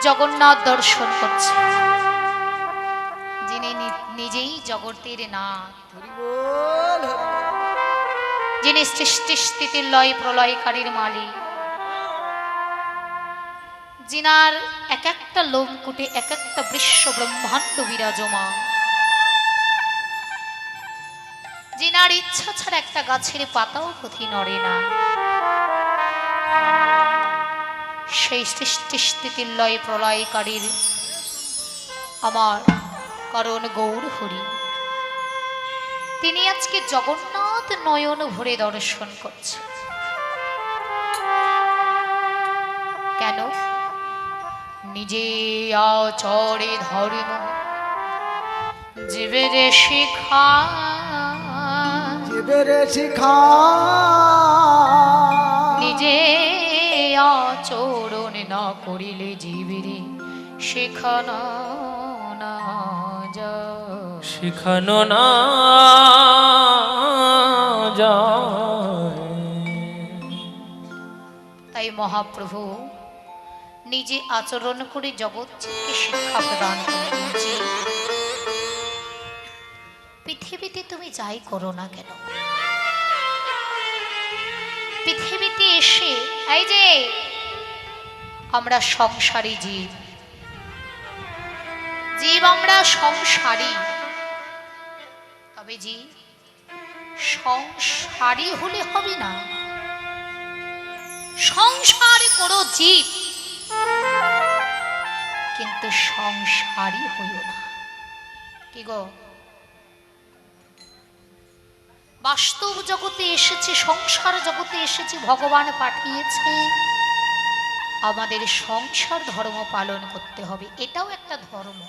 জগন্নাথ দর্শন করছে, যিনি নিজেই জগতের নাথ, যিনি সৃষ্টি স্থিতি লয় প্রলয়কারীর মালিক, যিনার এক একটা লোমকূটে এক একটা বিশ্ব ব্রহ্মাণ্ড বিরাজমান, যিনার ইচ্ছা ছাড়া একটা গাছের পাতাও পথি নড়ে না, সেই সৃষ্টি স্থিতির লয় প্রলয়কারীর আমার করণ গৌর হরি, তিনি আজকে জগন্নাথ নয়ন ভরে দর্শন করছে। কেন? নিজে আচরে ধর্ম জীবের শিখা, নিজে আচরণ না করিলে জীবেরে শেখানো না যায়, শিখানো না যায়। তাই মহাপ্রভু নিজে আচরণ করে জগৎকে শিক্ষা প্রদান করেছে। পৃথিবীতে তুমি যাই করো না কেন, পৃথিবীতে এসে এই যে আমরা সংসারী জীব, জীব আমরা সংসারী, তবে জীব সংসারী হলে হবে না, সংসার করো জীব, কিন্তু সংসারী হইও না। কি গো, বাস্তব জগতে এসেছে, সংসার জগতে এসেছে, ভগবান পাঠিয়েছে আমাদের সংসার ধর্ম পালন করতে হবে, এটাও একটা ধর্ম।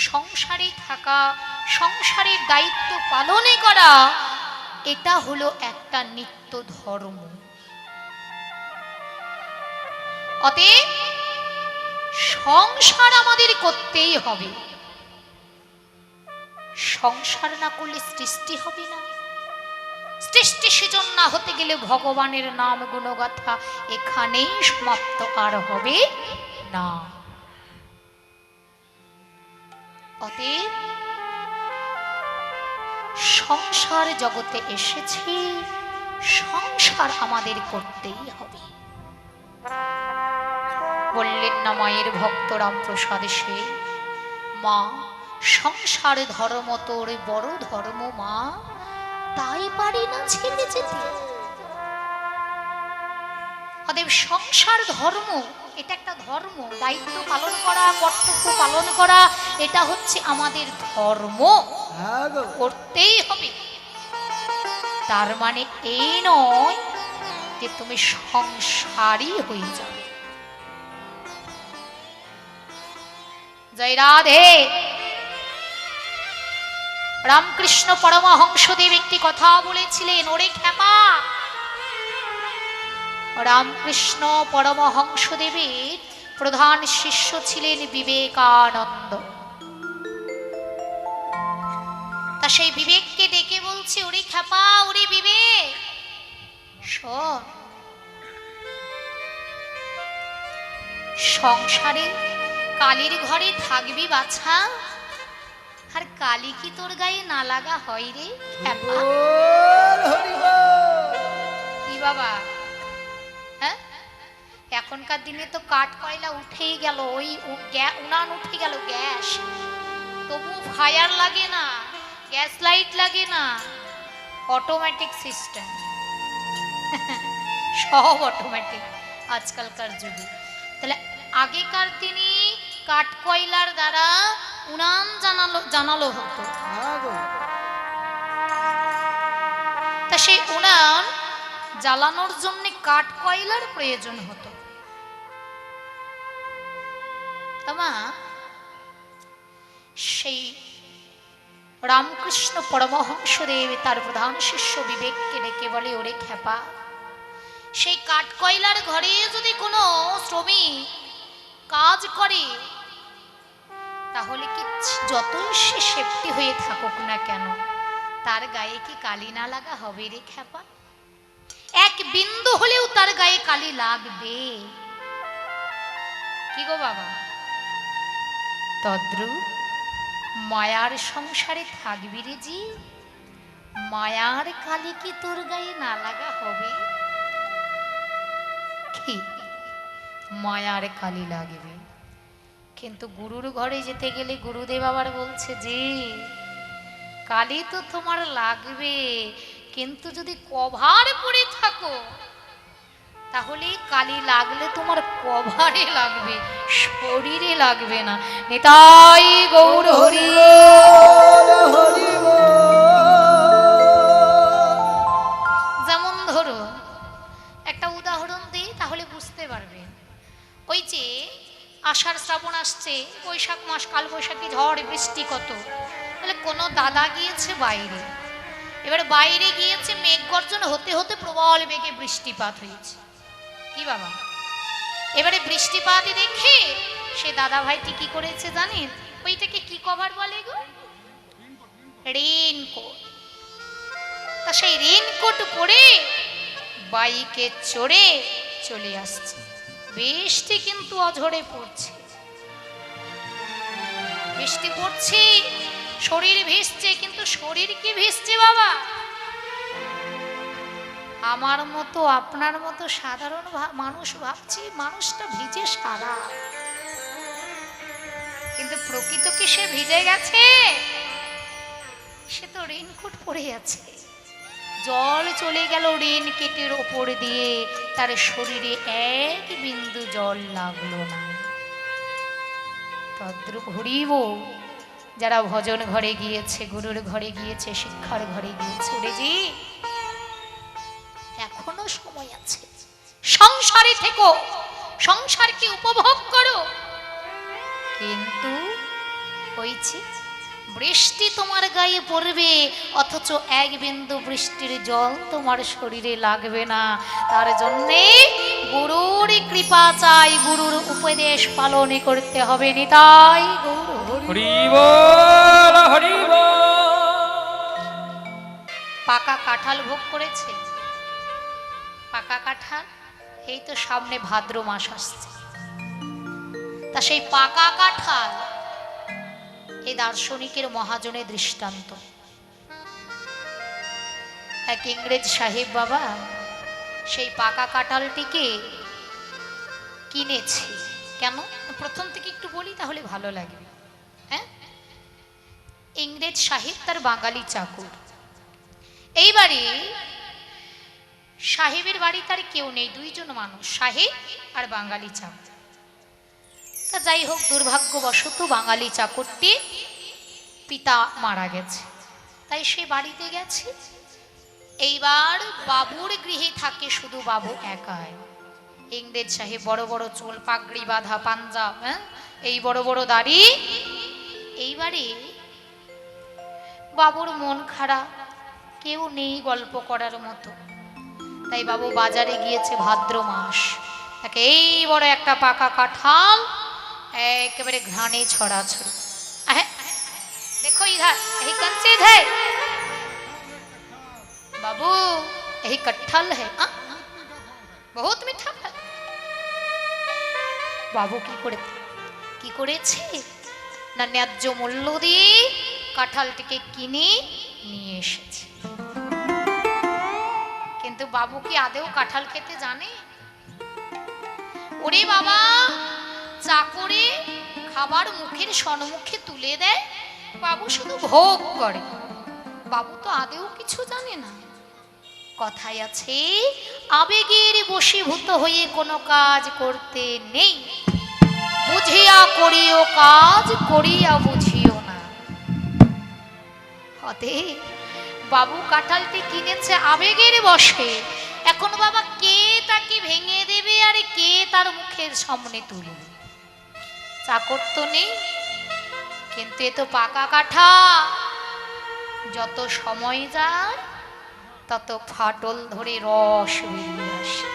সংসারে থাকা, সংসারের দায়িত্ব পালনে করা, এটা হলো একটা নিত্য ধর্ম। অতএব সংসার আমাদের করতেই হবে, সংসার না করলে সৃষ্টি হবে না, সৃষ্টি সৃজন না হতে গেলে ভগবানের নাম গুণগাথা এখানেই সমাপ্ত আর হবে না। অতএব সংসার জগতে এসেছি, সংসার আমাদের করতেই হবে। বললেন না মায়ের ভক্ত রামপ্রসাদ সে, মা সংসার ধর্ম তোর বড় ধর্ম মা, তাই পারি না ছেড়ে যেতে। অতএব সংসার ধর্ম, এটা একটা ধর্ম, দায়িত্ব পালন করা, কর্তব্য পালন করা, এটা হচ্ছে আমাদের ধর্ম, করতেই হবে। তার মানে এই নয় যে তুমি সংসারী হয়ে যাবে। জয় রাধে। রামকৃষ্ণ পরমহংসদেব একটি কথা বলেছিলেন, ওরে খ্যাপা। রামকৃষ্ণ পরমহংসদেবের প্রধান শিষ্য ছিলেন বিবেকানন্দ। তা সেই বিবেককে ডেকে বলছে, ওরে খ্যাপা, ওরে বিবেক, শোন, সংসারে কালীর ঘরে থাকবি বাছা, আর কালী কি তোর গায়ে না লাগা হয় রে খ্যাপা? কি বাবা, হ্যাঁ, এখনকার দিনে তো কাঠ কয়লা উঠেই গেল, ওই উনান উঠে গেল, গ্যাস, তবু ফায়ার লাগে না, গ্যাস লাইট লাগে না, অটোমেটিক সিস্টেম, সব অটোমেটিক আজকালকার যুগে। তাহলে আগেকার দিনে কাঠ কয়লার দ্বারা উনান জানালো হতো, তা সেই উনান জ্বালানোর জন্য কাঠ কয়লার প্রয়োজন হতো। তামা সেই রামকৃষ্ণ পরমহংসদেব তার প্রধান শিষ্য বিবেককে ডেকে বলে, ওরে খ্যাপা, সেই কাঠ কয়লার ঘরে যদি কোনো শ্রমিক কাজ করে, তাহলে কি যতই সে সেফটি হয়ে থাকুক না কেন, তার গায়ে কি কালি না লাগা হবে রে খ্যাপা? এক বিন্দু হলেও তার গায়ে কালি লাগবে। কি গো বাবা? তদ্রু মায়ার সংসারে থাকবি রে জি, মায়ার কালি কি তোর গায়ে না লাগা হবে? কি মায়ার কালি লাগবে, কিন্তু গুরুর ঘরে যেতে গেলে গুরুদেব আবার বলছে যে কালি তো তোমার লাগবে, কিন্তু যদি কভার পরে থাকো তাহলে কালি লাগলে তোমার কভারে লাগবে, শরীরে লাগবে না। নিতাই গৌর হরি। যেমন ধরো একটা উদাহরণ দিই তাহলে বুঝতে পারবে। ওই যে আষাঢ় শ্রাবণ আসছে, বৈশাখ মাস, কাল বৈশাখী ঝড় বৃষ্টি কত, তাহলে কোনো দাদা গিয়েছে বাইরে, এবার বাইরে গিয়েছে, মেঘ গর্জন হতে হতে প্রবল বেগে বৃষ্টিপাত হয়েছে। কি বাবা, এবারে বৃষ্টিপাত দেখে সে দাদা ভাইটি কি করেছে জানেন? ওইটাকে কি কভার বলে গো? রেইনকোট। তা সেই রেইনকোট পরে বাইকে চড়ে চলে আসছে। বৃষ্টি কিন্তু অঝরে পড়ছে, বৃষ্টি পড়ছে, শরীর ভিজছে, কিন্তু শরীর কি ভিজছে বাবা? আমার মতো আপনার মতো সাধারণ মানুষ ভাবছি মানুষটা ভিজে সারা, কিন্তু প্রকৃত কি সে ভিজে গেছে? সে তো রেইনকোট পরে আছে, জল চলে গেল রেইনকোটের ওপর দিয়ে, তার শরীরে এক বিন্দু জল লাগলো না। তদ্রূপ হরিব যারা ভজন ঘরে গিয়েছে, গুরুর ঘরে গিয়েছে, শিক্ষার ঘরে গিয়েছে, ওরে জি এখনো সময় আছে, সংসারে থেকো, সংসারকে উপভোগ করো, কিন্তু হয়েছে বৃষ্টি তোমার গায়ে পড়বে, অথচ এক বিন্দু বৃষ্টির জল তোমার শরীরে লাগবে না। তার জন্যে গুরুর কৃপা চাই, গুরুর উপদেশ পালন করতে হবে। নিতাই গৌর হরি বল, হরি বল। পাকা কাঁঠাল ভোগ করেছে, পাকা কাঁঠাল, এই তো সামনে ভাদ্র মাস আসছে, তা সেই পাকা কাঁঠাল এই দার্শনিকের মহাজনের দৃষ্টান্ত। এক ইংরেজ সাহেব বাবা সেই পাকা কাঁঠালটিকে কিনেছে। কেন? প্রথম থেকে একটু বলি তাহলে ভালো লাগবে। হ্যাঁ, ইংরেজ সাহেব তার বাঙালি চাকর, এইবারে সাহেবের বাড়ি তার কেউ নেই, দুইজন মানুষ, সাহেব আর বাঙালি চাকর। তা যাই হোক, দুর্ভাগ্যবশত বাঙালি চাকরটি পিতা মারা গেছে, তাই সে বাড়িতে গেছে। এইবার বাবুর গৃহে থাকে শুধু বাবু একাই। ইংরেজ সাহেব বড় বড় চুল, পাগড়ি বাঁধা পাঞ্জাব, এই বড় বড় দাড়ি। এইবারে বাবুর মন খারাপ, কেউ নেই গল্প করার মতো, তাই বাবু বাজারে গিয়েছে। ভাদ্র মাস, তাকে এই বড় একটা পাকা কাঁঠাল একেবারে ঘ্রাণে ছড়াছড়ি। দেখো ইধার, এই कंचे है बाबू, यही कटहल है, बहुत मीठा फल। বাবু কি করেছে না, ন্যায্য মূল্য দিয়ে কাঁঠালটিকে কিনে নিয়ে এসেছে। কিন্তু বাবু কি আদেও কাঁঠাল খেতে জানে? ওরে বাবা, চাকরে খাবার মুখের সম্মুখে তুলে দেয়, বাবু শুধু ভোগ করে, বাবু তো আদেও কিছু জানে না। কথায় আছে, আবেগের বশীভূত হয়ে কোনো কাজ করতে নেই, বুঝিয়া করিও কাজ, করিয়া বুঝিও না। হতে বাবু কাঁঠালটি কিনেছে আবেগের বশে, এখন বাবা কে তাকে ভেঙে দেবে আর কে তার মুখের সামনে তুলবে? চাকর তো নেই, কিন্তু এ তো পাকা কাঁঠাল, যত সময় যায় তত ফাটল ধরে রস বেরিয়ে আসে।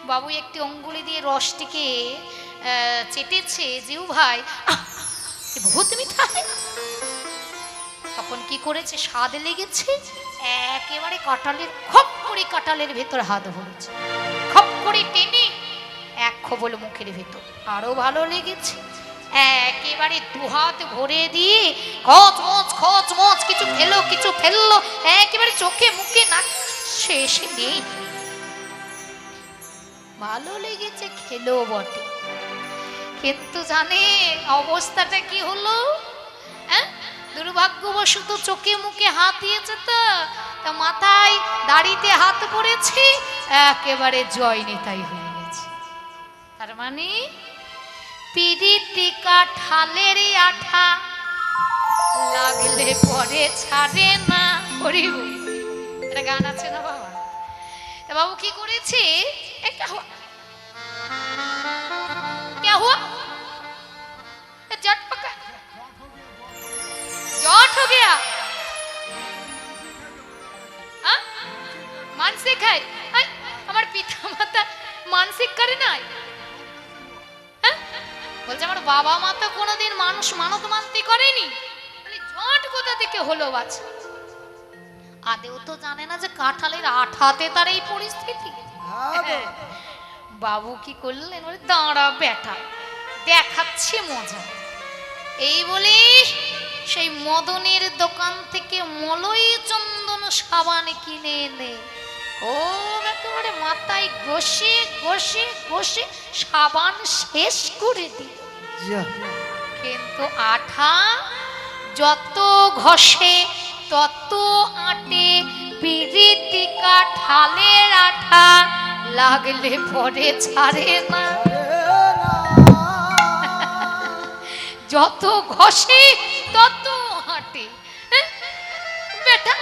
বাবু একটি অঙ্গুলি দিয়ে রসটিকে চেটেছে, জিউ ভাই বহুত মিঠা। তখন কি করেছে, স্বাদ লেগেছে, একেবারে কাঁঠালের খপ করে কাঁঠালের ভেতর হাত ভরেছে, খপ করে টেনে এক খবল মুখের ভেতর, আরো ভালো লেগেছে। একেবারে দুহাত ভরে দিয়ে খচ মচ কিছু ফেললো, একেবারে চোখে মুখে না শেষ নেই। ভালো লেগেছে, খেলো বটে, কিন্তু জানে অবস্থাটা কি হলো? হ্যাঁ, দুর্ভাগ্যবশত চোখে মুখে হাত দিয়েছে তো, তা মাথায় দাড়িতে হাত পড়েছে, একেবারে জয় নেতাই হয়ে গেছে। তার মানে পিরিতি কাঠালের আঠা লাগলে পরে ছাড়ে না। হরিব, এটা গান আছে না বাবা? তা বাবু কি করেছে? একটা क्या हुआ? जट पका, जट हो गया। हाँ, मानसिक है। हमारे पिता माता मानसिक करे ना। বলছে আমার বাবা মা তো কোনোদিন মানুষ মানত মানতে করেনি, জট কোথা থেকে হলো বাচ্চা? আদেও তো জানে না যে কাঁঠালের আঠাতে তার এই পরিস্থিতি। বাবু কি করলেন? বলে দাঁড়া বেটা, দেখাচ্ছি মজা। এই বলে সেই মদনের দোকান থেকে মলয় চন্দন সাবান কিনে এনে ও একেবারে মাথায় ঘষে ঘষে ঘষে সাবান শেষ করে দিল। কিন্তু আঠা যত ঘষে তত আটে, পিরিতি কাঠালের আঠা লাগলে পরে ছাড়ে না। যত ঘষে তত হাঁটে। বেটা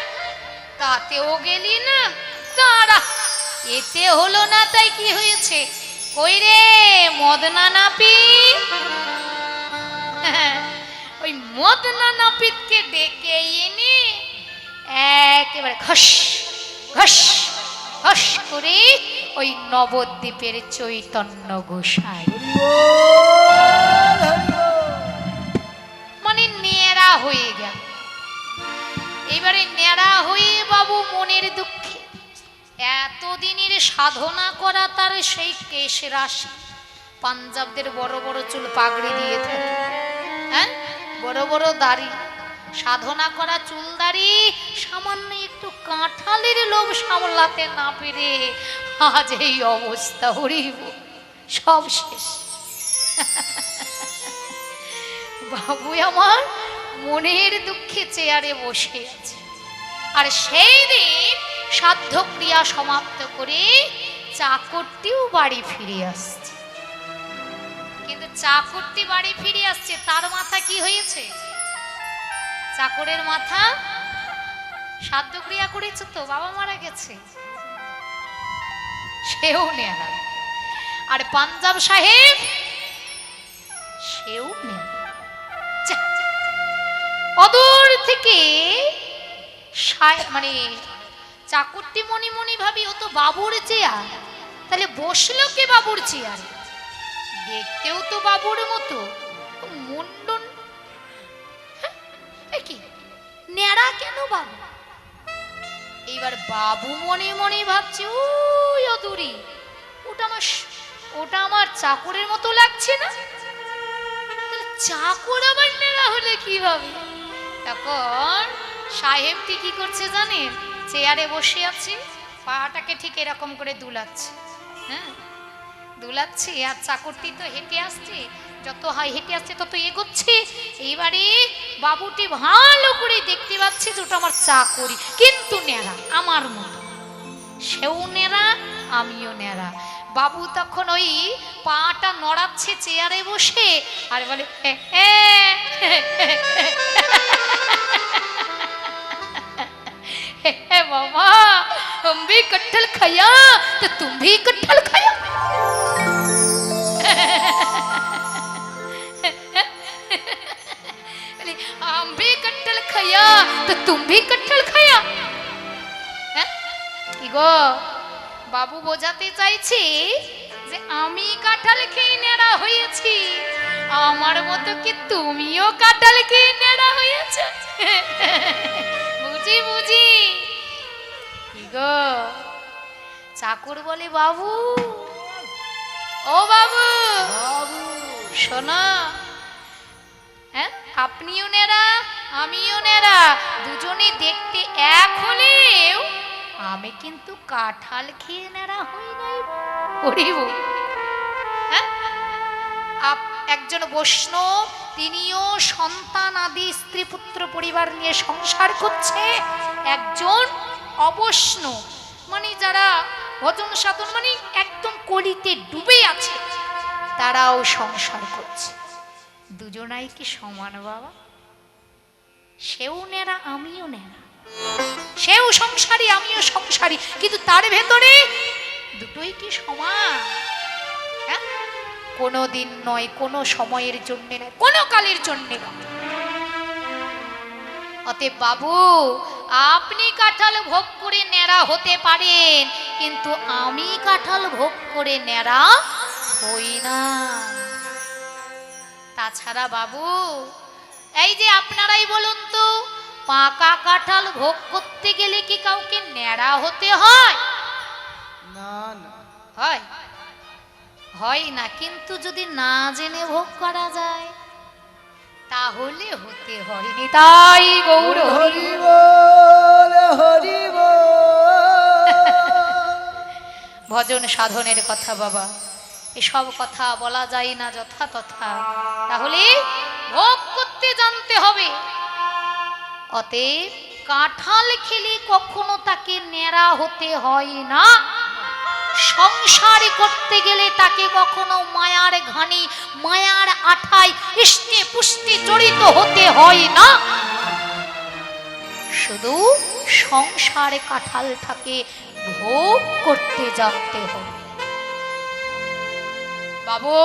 তাতেও গেলি না, দাঁড়া, এতে হলো না তাই কি হয়েছে? কই রে মদনা নাপিত? ওই মদনা নাপিতকে ডেকে এনে একেবারে ঘষ ঘষ ঘষ করে ওই নবদ্বীপের চৈতন্য গোসাই মানে নেড়া হয়ে গেল। এবারে নেড়া হয়ে বাবু মনের দুঃখে এতদিনের সাধনা করা তার সেই কেশ রাশি, পাঞ্জাবদের বড় বড় চুল পাগড়ি দিয়ে থাকে, হ্যাঁ, বড় বড় দাড়ি, সাধনা করা চুল দাড়ি, সামান্য একটু কাঁঠালের লোভ সামলাতে না পেরে আজ এই অবস্থা। হরিব, সব শেষ। বাবু আমার মনের দুঃখে চেয়ারে বসে আছে। আর সেই দিন সাধ্য ক্রিয়া সমাপ্ত করে চাকরটিও বাড়ি ফিরে আসছে। কিন্তু চাকরটি বাড়ি ফিরে আসছে, তার মাথা কি হয়েছে? চাকরের মাথা সাধ্য ক্রিয়া করেছে তো, বাবা মারা গেছে, সেও নেয়া। আর পাঞ্জাব সাহেব সেও নেয়া। অদূর থেকে মানে চাকরটি মনে মনে ভাবি ও তো বাবুর চেয়ার, তাহলে বসলো কে বাবুর চেয়ারে? দেখতেও তো বাবুর মতো, মুন্ডন কি নেড়া কেন বাবু? এইবার বাবু মনে মনে ভাবছে ওই অদূরে ওটা আমার চাকরের মতো লাগছে না, চাকর আবার নেড়া হলে কিভাবে? তখন সাহেবটি কি করছে জানেন? চেয়ারে বসে আছে, পাটাকে ঠিক এরকম করে দুলাচ্ছে, হ্যাঁ দুলাচ্ছে, আর চাকরটি তো হেঁটে আসছে, যত হেঁটে আসছে তত এগোচ্ছে। এইবারে বাবুটি ভালো করে দেখতে পাচ্ছে যে ওটা আমার চাকরি, কিন্তু নেড়া আমার মতো, সেও নেড়া আমিও নেড়া। বাবু তখন ওই পাটা নড়াচ্ছে চেয়ারে বসে আর বলে बाबा हम भी कटहल खाया तो तुम भी कटहल खाया। हम भी कटहल खाया तो तुम भी कटहल खाया। কি গো, বাবু বোঝাতে চাইছি যে আমি কাঁঠাল খেয়ে নেড়া হয়েছি, আমার মতো কি তুমিও কাঁঠাল খেয়ে নেড়া হয়েছ? বুঝি বুঝি। কি গো, চাকর বলে বাবু ও বাবু বাবু শোনো, হ্যাঁ আপনিও নেড়া আমিও নেড়া, দুজনে দেখতে এক হলেও আমি কিন্তু কাঁঠাল খেয়ে নেড়া হই নাই। হরিব হ্যাঁ, একজন বৈষ্ণব, তিনিও সন্তান আদি স্ত্রী পুত্র পরিবার নিয়ে সংসার করছে। একজন অবৈষ্ণব মানে যারা ভজন সাধন মানে একদম কলিতে ডুবে আছে, তারাও সংসার করছে। দুজনাই কি সমান বাবা? সেও নেড়া আমিও নেড়া, সেও সংসারী আমিও সংসারী, কিন্তু তার ভেতরে দুটোই কি সমান? হ্যাঁ, কোনো দিন নয়, কোনো সময়ের জন্য নয়, কোনো কালের জন্য নয়। অতএব বাবু, আপনি কাঁঠাল ভোগ করে ন্যাড়া হতে পারেন, কিন্তু আমি কাঁঠাল ভোগ করে ন্যাড়া হই না। তাছাড়া বাবু, এই যে আপনারাই বলুন তো, পাকা কাঁঠাল ভোগ করতে গেলে কি কাউকে ন্যাড়া হতে হয়? না না, হয়? হয় না। কিন্তু যদি না জেনে ভোগ করা যায় তাহলে হতে হয়নি। তাই গৌর হরি হরি বল হরি বল। ভজন সাধনের কথা বাবা, এসব কথা বলা যায় না যথা তথা, তাহলে ভোগ করতে জানতে হবে। অতএব কাঁঠাল খেলে কখনো তাকে ন্যাড়া হতে হয় না। সংসার করতে গেলে তাকে কখনো মায়ার ঘানি, মায়ার আঠায় ইষ্টে পুষ্টে জড়িত হতে হয় না। শুধু সংসারে কাঁঠালটাকে ভোগ করতে জানতে হবে। বাবু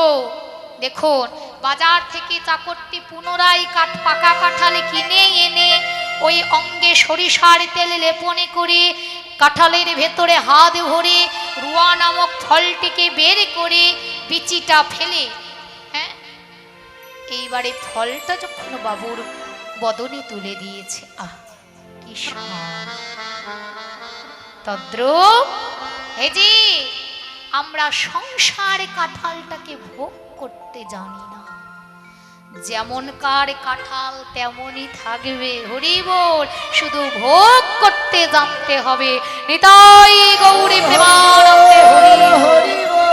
দেখুন, বাজার থেকে চাকরটি পুনরায় পাকা কাঁঠাল কিনে এনে ওই অঙ্গে সরিষার তেল লেপনে করে কাঁঠালের ভেতরে হাত ভরে রুয়া নামক ফলটিকে বের করে বিচিটা ফেলে, হ্যাঁ, এইবারে ফলটা যখন বাবুর বদনে তুলে দিয়েছে, আহ কি স্বাদ! তদ্রূপ এই যে আমরা সংসারে কাঁঠালটাকে ভোগ করতে জানি না, যেমন কার কাঁঠাল তেমনই থাকবে। হরি বল, শুধু ভোগ করতে জানতে হবে। নিতাই গৌরী প্রেমানন্দে হরি হরি বল।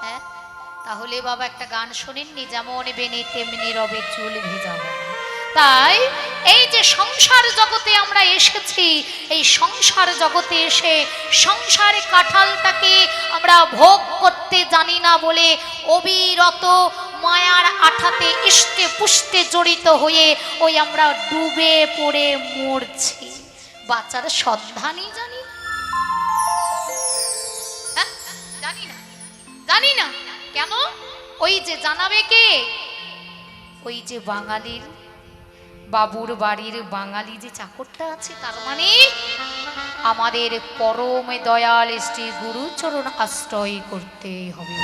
হ্যাঁ, তাহলে বাবা একটা গান শোনেননি, যেমন বেনি তেমনি রবে চুল ভেজাবো। তাই এই যে সংসার জগতে আমরা এসেছি, এই সংসার জগতে এসে সংসারে কাঁঠালটাকে আমরা ভোগ করতে জানি না বলে অবিরত মায়ার আঠাতে ইষ্টে পুষ্টে জড়িত হয়ে ওই আমরা ডুবে পড়ে মরছি। বাচ্চারা সন্ধানই জানি না, হ্যাঁ, জানি না, জানি না কেন? ওই যে জানাবে কে? ওই যে বাঙালির বাবুর বাড়ির বাঙালি যে চাকরটা আছে, তার মানে আমাদের পরম দয়াল শ্রী গুরুচরণ আশ্রয় করতে হবে।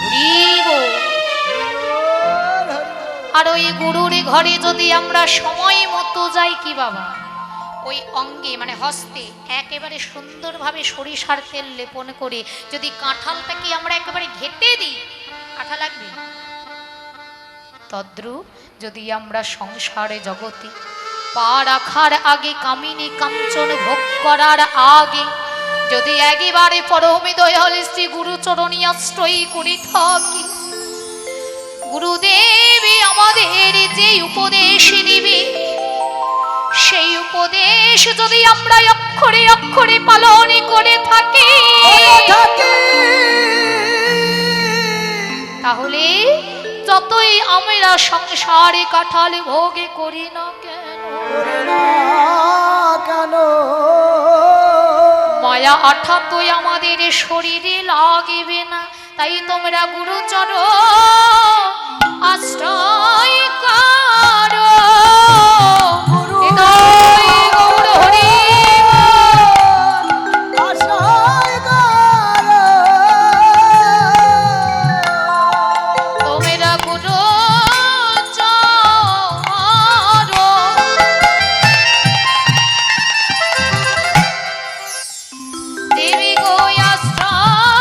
আর ওই গুরুর ঘরে যদি আমরা সময় মতো যাই কি বাবা, ওই অঙ্গে মানে হস্তে একেবারে সুন্দরভাবে সরিষার তেল লেপন করে যদি কাঁঠালটাকে আমরা একেবারে ঘেটে দিই, কাঁঠা লাগবে। তদ্রূপ যদি আমরা সংসারে জগতে পা রাখার আগে, কামিনী কাঞ্চন ভোগ করার আগে যদি একেবারে পরমে দয়াল শ্রী গুরুচরণী আশ্রয় করি থাকি, গুরুদেব আমাদের যে উপদেশ দিবে, সেই উপদেশ যদি আমরা অক্ষরে অক্ষরে পালন করে থাকি, তাহলে যতই আমরা সংসারে কাঁঠাল ভোগে করি না কেন, মায়া আঠা তো আমাদের শরীরে লাগবে না। তাই তোমরা গুরুচরণ আশ্রয় করো। দেবী গো আশ্রয়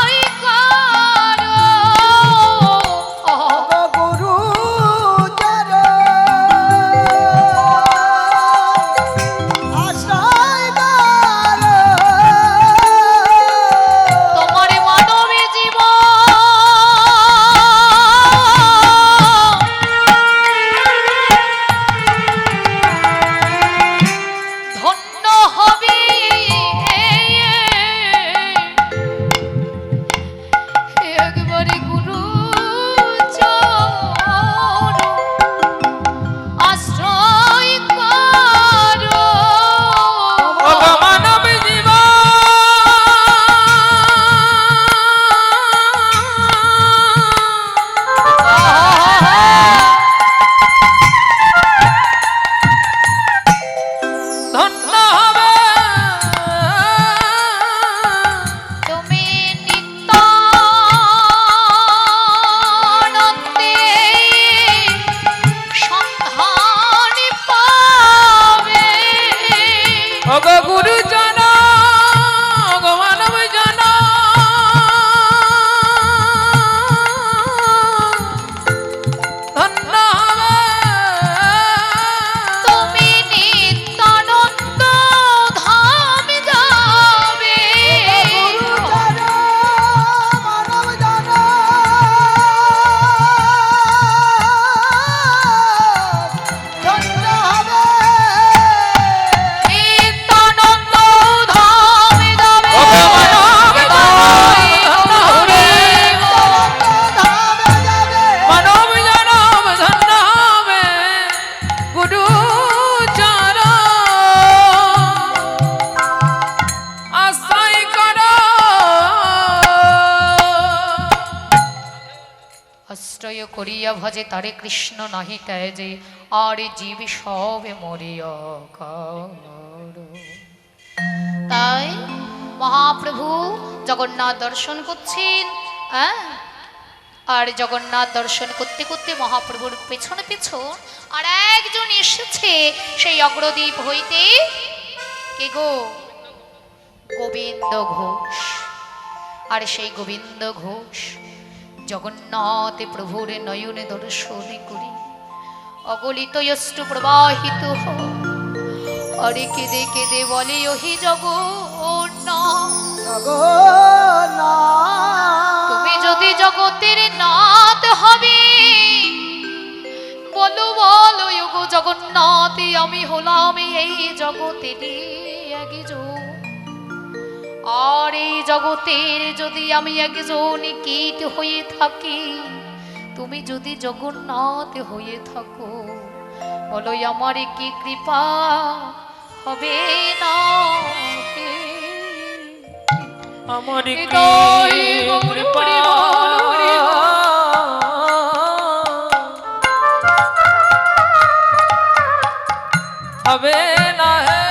প্রিয় করিয়া ভজে তারে কৃষ্ণ নাহি তাই যে আর জীব সবে মরিয়া কার। তাই মহাপ্রভু জগন্নাথ দর্শন করছেন, হ্যাঁ, আর জগন্নাথ দর্শন করতে করতে মহাপ্রভুর পেছন পেছন আর একজন এসেছে সেই অগ্রদ্বীপ হইতে। কে গো? গোবিন্দ ঘোষ। আর সেই গোবিন্দ ঘোষ জগন্নাথ প্রভুর নয়নে দর্শন করি অগলিত অশ্রু প্রবাহিত হরে কেঁদে কেঁদে বলে ওহি জগন্নাথ, তুমি যদি জগতের নাথ হবে, বলো বলো গো জগন্নাথ, আমি হলাম এই জগতেরই একজন। আর এই জগতের যদি আমি একজন কীট হয়ে থাকি, তুমি যদি জগন্নাথ হয়ে থাকো, বলো আমার কি কৃপা হবে না? আমার কি হৃদয় গৌর কৃপা হরি বল, হরি বল। হবে না হে।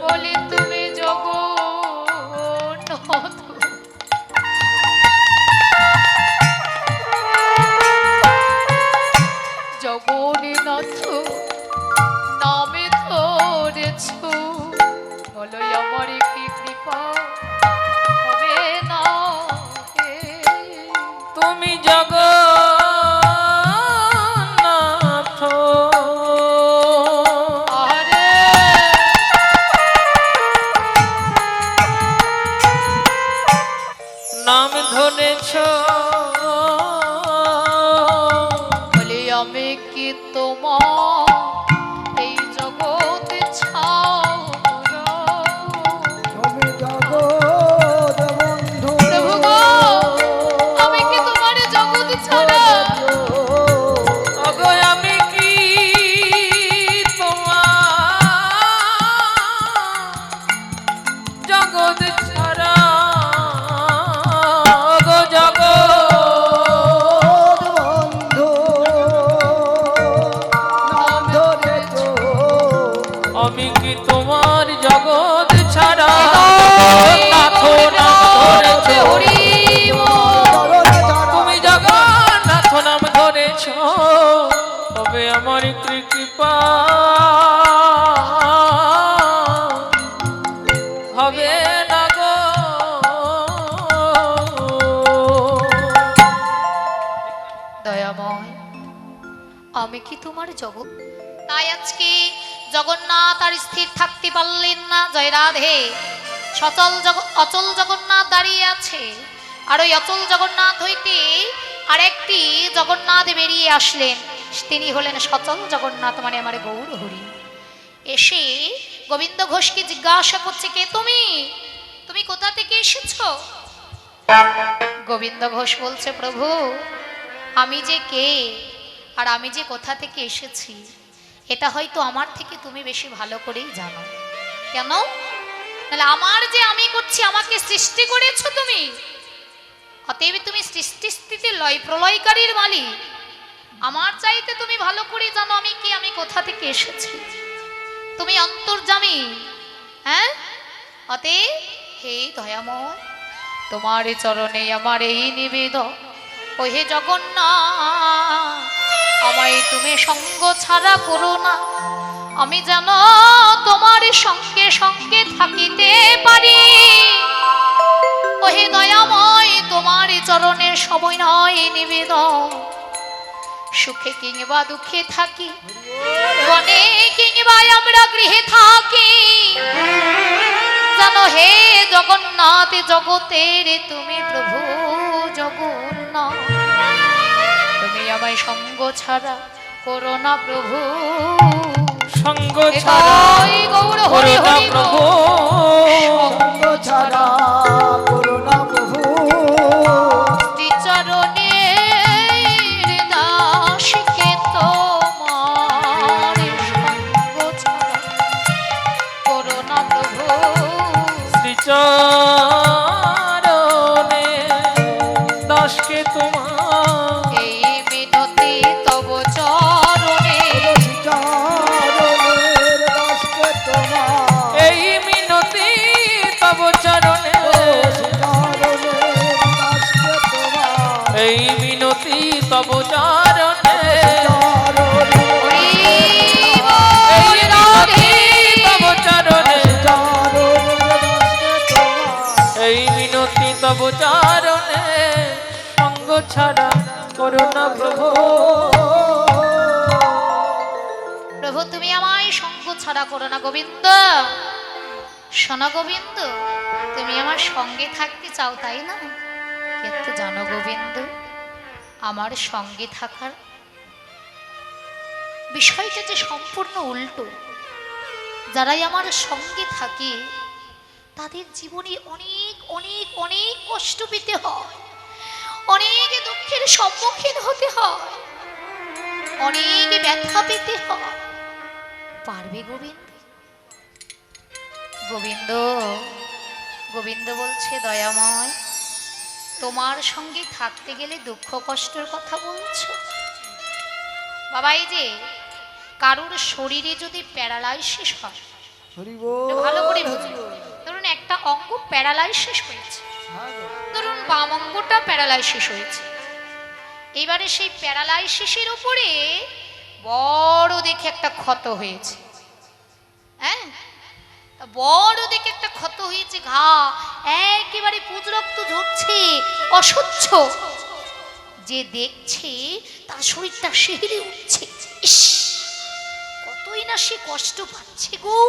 বলে তুমি জগন্নাথ, জগন্নাথ নামে ধরেছ, বলো আমার কি কৃপা হবে না হে? তুমি জগন্নাথ আরে নাম ধরেছ, বলে আমি কি তোমার এই জগৎ ছাড়া? প্রভু গো, আমি কি তোমার জগৎ ছাড়া? অগো আমি কি তোমার জগৎ ছাড়া, অগো আমি কি তোমার জগৎ ছাড়া, নাথ নাম ধরেছ, তুমি জগন্নাথ নাম ধরেছ, তবে আমার কি কৃপা হবে না গো। দয়াময়, আমি কি তোমার জগৎ? তাই আজকে জগন্নাথ আর স্থির থাকতে পারলেন না। জয় রাধে। অচল জগন্নাথ দাঁড়িয়ে আছে, আর ওই অচল জগন্নাথ হইতে আরেকটি জগন্নাথ বেরিয়ে আসলেন, তিনি হলেন সচল জগন্নাথ, মানে আমার গৌর হরি। এসে গোবিন্দ ঘোষকে জিজ্ঞাসা করছে, কে তুমি? তুমি কোথা থেকে এসেছো? গোবিন্দ ঘোষ বলছে, প্রভু আমি যে কে আর আমি যে কোথা থেকে এসেছি এটা হয়তো আমার থেকে তুমি বেশি ভালো করেই জানো। কেন? তাহলে আমার যে আমি করছি, আমাকে সৃষ্টি করেছো তুমি, অতএব তুমি সৃষ্টি স্থিতি লয় প্রলয়কারীর মালিক। আমার চাইতে তুমি ভালো করে জানো আমি কি, আমি কোথা থেকে এসেছি। তুমি অন্তর্যামী, হ্যাঁ। অতএব হে দয়াময়, তোমার চরণে আমার এই নিবেদন, ওহে জগন্নাথ আমায় তুমি সঙ্গ ছাড়া করো না, আমি যেন তোমার সঙ্গে সঙ্গে থাকিতে পারি। ওহে দয়াময়, তোমার চরণের সময় নয় নিবেদন, সুখে কিংবা দুঃখে থাকি, বনে কিংবা আমরা গৃহে থাকি, জানো হে জগন্নাথ জগতের তুমি প্রভু জগন্নাথ, তুমি আমায় সঙ্গ ছাড়া করো না প্রভু, সঙ্গ ছাড়া গৌর করো হরি না হরি প্রভু, সঙ্গ ছাড়া শ্রীচরণে দাসকে তোমার সঙ্গ ছাড়া করো না প্রভু। শ্রীচরণে এই মিনতি তব চরণে হরি এই বল রাধে। মিনতি তব চরণে এই মিনতি তব চরণে সঙ্গ ছাড়া করুণা প্রভু প্রভু তুমি আমায় সঙ্গ ছাড়া করো না গোবিন্দ। শোনো গোবিন্দ, তুমি আমার সঙ্গে থাকতে চাও তাই না? কিন্তু জানো গোবিন্দ, আমার সঙ্গে থাকার বিষয়টা যে সম্পূর্ণ উল্টো। যারাই আমার সঙ্গে থাকে তাদের জীবনে অনেক অনেক অনেক কষ্ট পেতে হয়, অনেক দুঃখের সম্মুখীন হতে হয়, অনেক ব্যথা পেতে হয়। পারবে গোবিন্দ? গোবিন্দ গোবিন্দ বলছে, দয়াময়, তোমার সঙ্গে থাকতে গেলে দুঃখ কষ্টের কথা বলছো? বাবা, এই যে কারোর শরীরে যদি প্যারালাইসিস হয়, এটা ভালো করে বুঝুন। ধরুন একটা অঙ্গ প্যারালাইসিস হয়েছে, ধরুন বাম অঙ্গটা প্যারালাইসিস হয়েছে। এবারে সেই প্যারালাইসিসের উপরে বড় দেখে একটা ক্ষত হয়েছে। হ্যাঁ, বড় দেখে একটা ক্ষত হয়েছে, ঘা একেবারে পুজ রক্ত ঝরছে, অসহ্য। যে দেখছে তার শরীরটা শিহরে উঠছে। ইস, কতই না সে কষ্ট পাচ্ছে গো,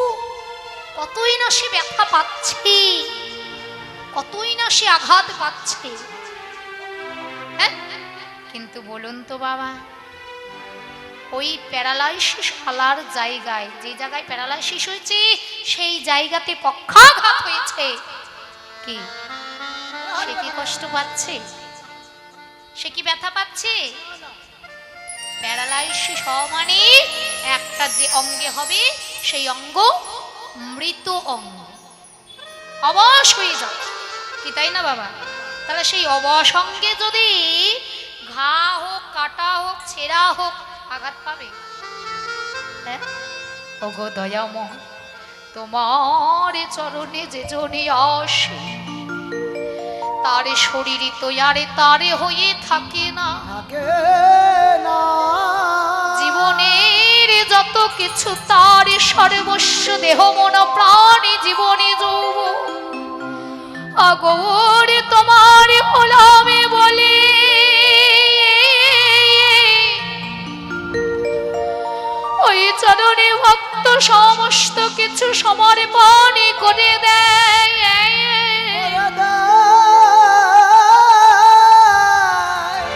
কতই না সে ব্যথা পাচ্ছে, কতই না সে আঘাত পাচ্ছে। হ্যাঁ, কিন্তু বলুন তো বাবা, ওই প্যারালাইসিস হলার জায়গায়, যে জায়গায় প্যারালাইসিস হয়েছে সেই জায়গাতে পক্ষাঘাত হয়েছে, কি সে কি কষ্ট পাচ্ছে? সে কি ব্যথা পাচ্ছে? প্যারালাইসিস হওয়া মানে একটা যে অঙ্গে হবে সেই অঙ্গ মৃত অঙ্গ, অবশ হয়ে যাবে, কি তাই না বাবা? তাহলে সেই অবশ অঙ্গে যদি ঘা হোক, কাটা হোক, ছেঁড়া হোক, আঘাত পাবে? হ্যাঁ, ওগো দয়াময়, তোমার চরণে যে জনে আসে তার শরীরে তো আরে তারে হয়ে থাকে না। জীবনের যত কিছু তার সর্বস্ব, দেহ মন প্রাণী জীবনে যৌব আগর তোমার হলামে বলে ওই চরণে ভক্ত সমস্ত কিছু সমর্পণ করে দেয়।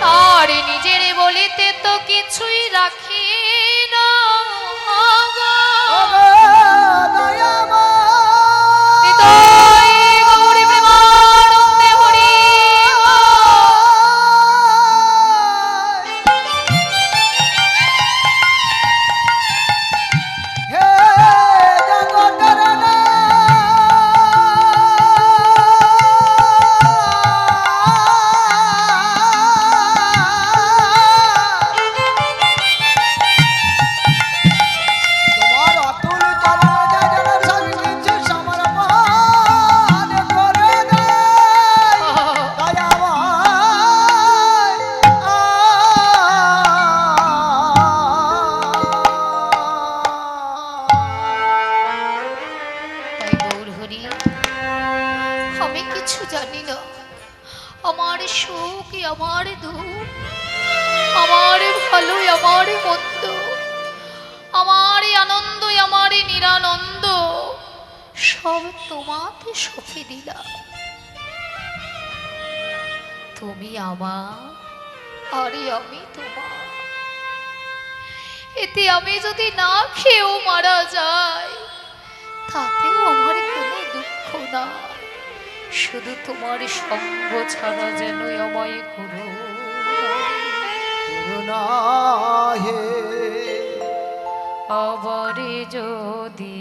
তার নিজের বলিতে তো কিছুই রাখে না। গৌরী প্রেমানন্দে হরি আমার সুখ, আমার দুঃখ, আমার ভালো, আমার মন্দ, আমার আনন্দ, আমার নিরানন্দ, সব তোমাকে সঁপে দিলাম। তুমি আমার, আরে আমি তোমার। এতে আমি যদি না খেয়েও মারা যাই তাতেও আমার কোনো দুঃখ না। শুধু তোমার সঙ্গ ছাড়া যেন আমায় করুণা হে। আবারে যদি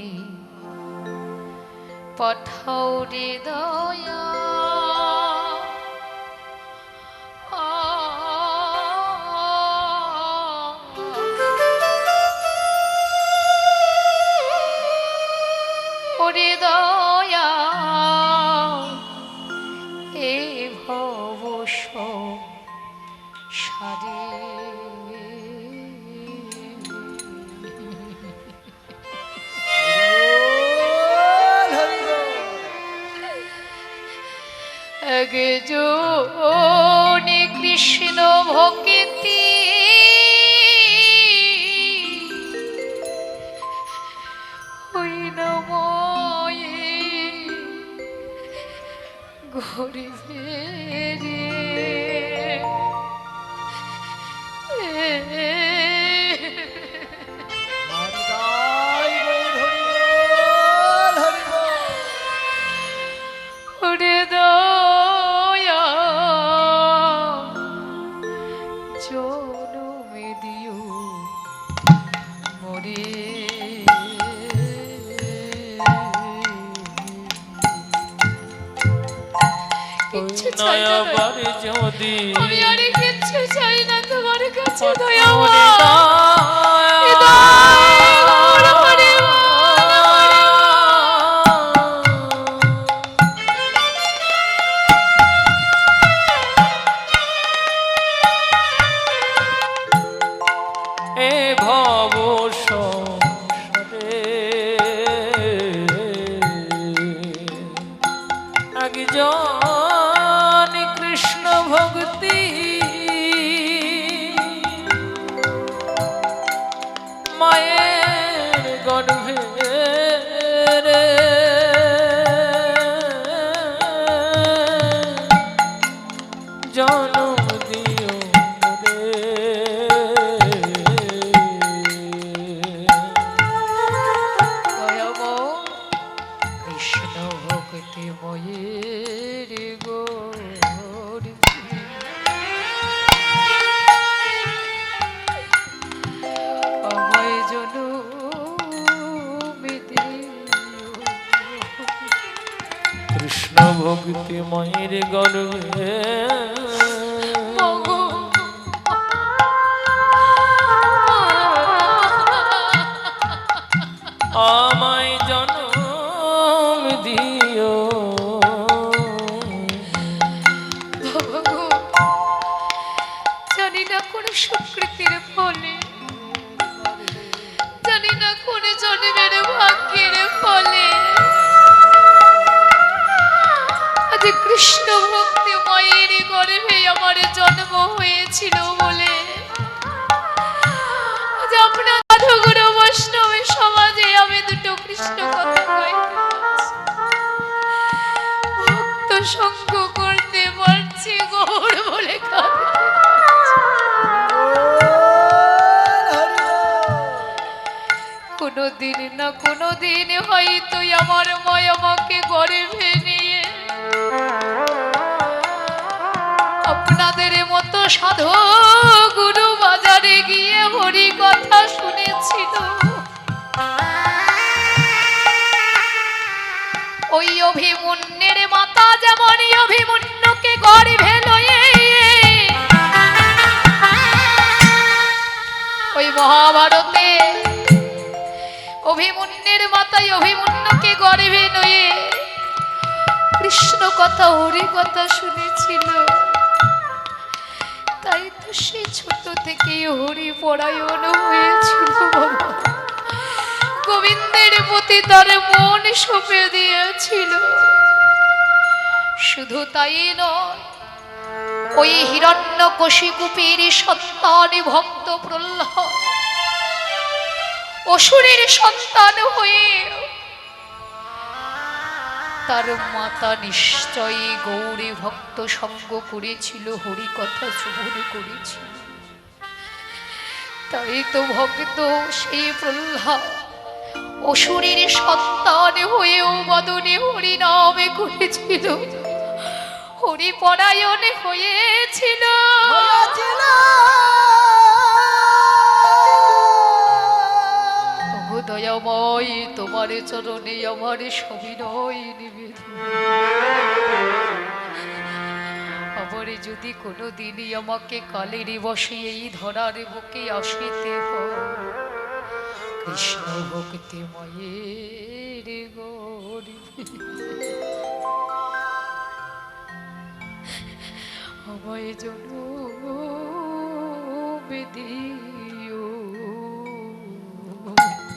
পাঠাও রে দয়া, ওরে দয়া, এ ভব একজনে কৃষ্ণ ভক্তি হইল ময়ে গরিবে হরিদাই গৌর হরিবোল, হরিবোল। ওরে দয়া জনমে দিও মরে কিচ্ছু চাই না দয়া। নয়াবার যদি আমি আর কিচ্ছু চাই না তোমার কাছে দয়া এ ভব সংসারে একজন কৃষ্ণ ভক্তি মায়ের গর্ভে রে জনম দিও কৃষ্ণ ভক্তি ময়ের গোর আমায় জনমে দিও কৃষ্ণ ভক্তি মায়ের গর্ভে মগো আমায় জনম দিও বাবা জানি না কোন সুকৃতির ফলে জানি না কোন জন্মের ভাগ্যের ফলে আজ কৃষ্ণ ভক্তি মায়ের গর্ভে আমার জন্ম হয়েছিল বলে আজ আপনার সাধুগুরু বৈষ্ণবের সমাজে আমি দুটো কৃষ্ণ কথা কইতে পারছি ভক্ত সঙ্গ করতে পারছি গৌর বলে কাঁদতে কোনদিন না কোনদিন হয়তো আমার মা আমাকে গর্ভে নিয়ে আপনাদের মতো সাধু গুরু বাজারে গিয়ে হরি কথা শুনেছিল ওই অভিমন্যের মাতা যেমন অভিমন্যুকে গর্ভে লয়ে ওই মহাভারতে অভিমন্যের মাতায় অভিমন্যুকে গর্ভে নয়ে কৃষ্ণ কথা হরি কথা শুনেছিল তাই তো সে ছোট থেকে হরি পরায়ণ হয়েছিল বাবা গোবিন্দের প্রতি তার মন সঁপে দিয়েছিল শুধু তাই নয় ওই হিরণ্যকশিপুর সন্তান ভক্ত প্রহ্লাদ অসুরের সন্তান হয়ে তার মাতা নিশ্চয়ই গৌরী ভক্ত সঙ্গ করেছিল হরি কথা শ্রবণ করেছিল তাই তো ভক্ত সেই প্রহ্লাদ অসুরের সন্তান হয়েও বদনে হরি নামে করেছিল হরি পরায়ণ হয়েছিল দয়াময় তোমার চরণে আমার সবিনয় নিবেদন আবার যদি কোনো দিনই আমাকে কালের বসে এই ধরার বুকে আসিতে হয় কৃষ্ণ ভক্তি মায়ের গর্ভে আমায় জনমে দিও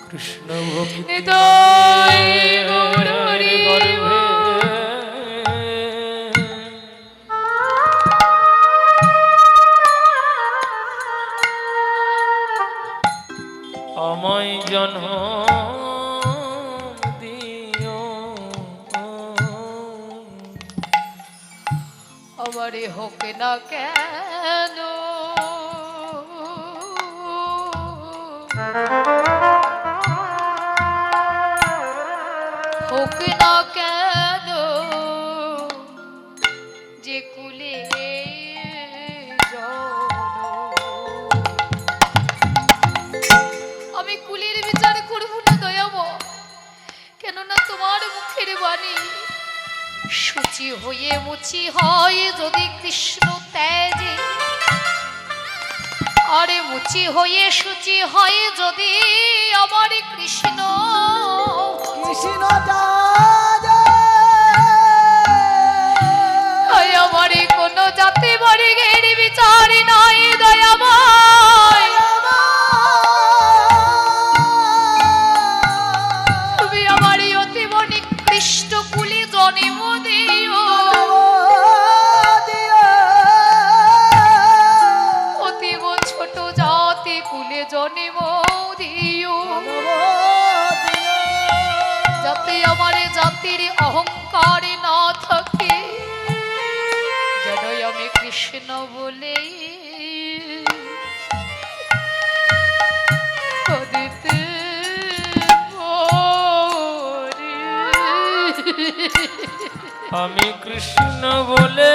কৃষ্ণ ভক্তি নিতাই গৌর হরি গর্ভে আমারে হোক না কেন হোক না কেন যে কুলে আমি কুলের বিচার করব না দয়াময়, কেননা তোমার মুখের বাণী শুচি হয়ে মুচি হয় যদি কৃষ্ণ ত্যাজে, আরে মুচি হয়ে শুচি হয় যদি আমার কৃষ্ণ কৃষ্ণ আমার কোন জাতি বর্গের বিচার নাই দয়াময়, তুমি আমার অতীব নিকৃষ্ট কুলে জন্ম দিও, অতীব ছোট জাতি কুলে জন্ম দিও, যাতে আমার জাতির অহংকার না থাকে, যেন আমি কৃষ্ণ বলে দিতে আমি কৃষ্ণ বলে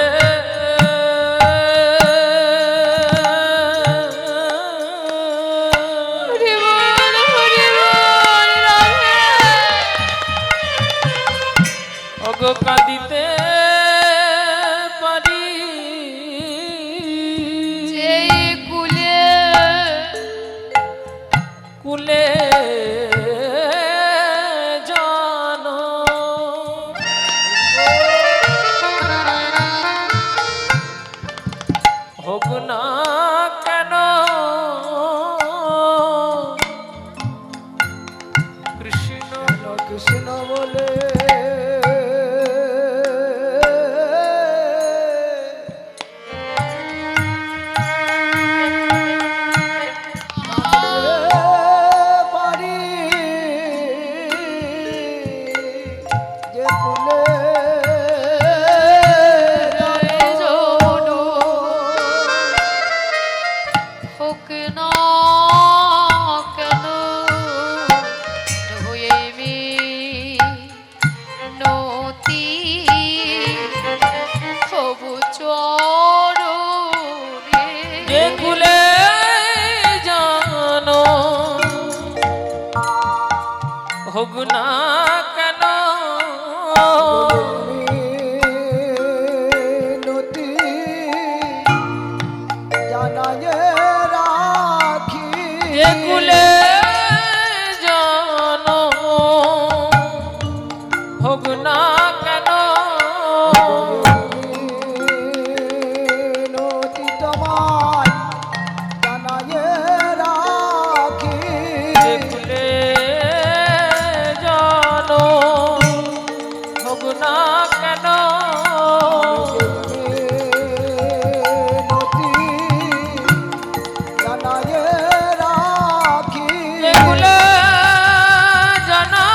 অগো কাঁদিতে পারি, যে কুলে কুলে জানো হোক না কেন কৃষ্ণ কৃষ্ণ বলে পারি যে কুলে হোক না কেন হয়ে নতি হবু চরণে, যে কুলে জানো হোক না কেন নতি জানায় রাখি, যে কুলে জানো হোক না কেন নতি তোমায় জানায় রাখি, যে কুলে জানো হোক না কেন নতি জানায় রাখি, যে কুলে জানো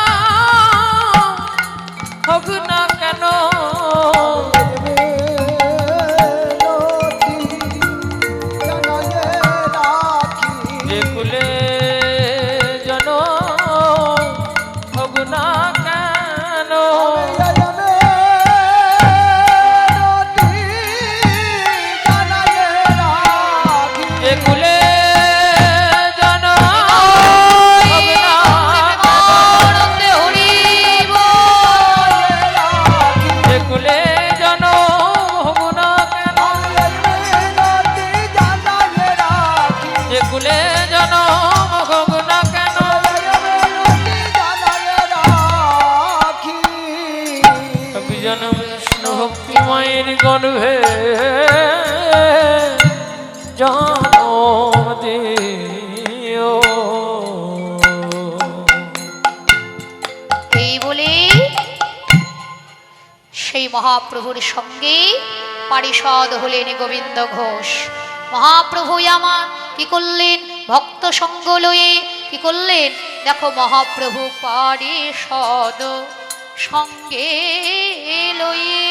হোক না কেন নতি জানায় রাখি, যে কুলে জানো হোক না কেন যে কুলে জানো হোক না আনন্দে হরিব যে কুলে জানো হোক না কেন যে কুলে জানো হোক না কেন অভিজন বিষ্ণু ভক্তি মায়ের গর্ভে জন্ম দিও। এই বলে সেই মহাপ্রভুর সঙ্গে পারিষদ হলেন গোবিন্দ ঘোষ। মহাপ্রভু আমার কি করলেন? ভক্ত সঙ্গ লয়ে কি করলেন? দেখো মহাপ্রভু পারিষদ সঙ্গে লয়ে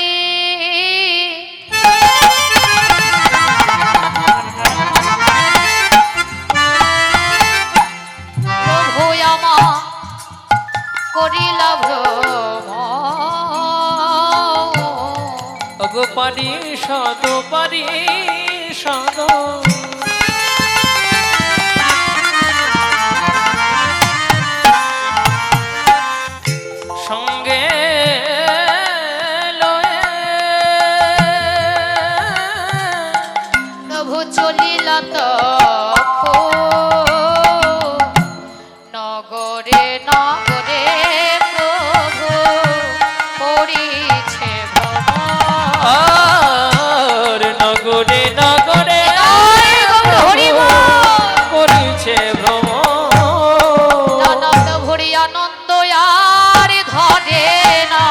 চলিল ভ্রমণ। ওগো পারি সদ পারি সদ সঙ্গে লয়ে প্রভু চলিল তখন নগরে নগরে প্রভু করিছে ভ্রমণ। আর নগরে নগরে জয় গৌর হরি বল। করিছে ভ্রমণ। আনন্দ ভরি আনন্দ আর ধরে না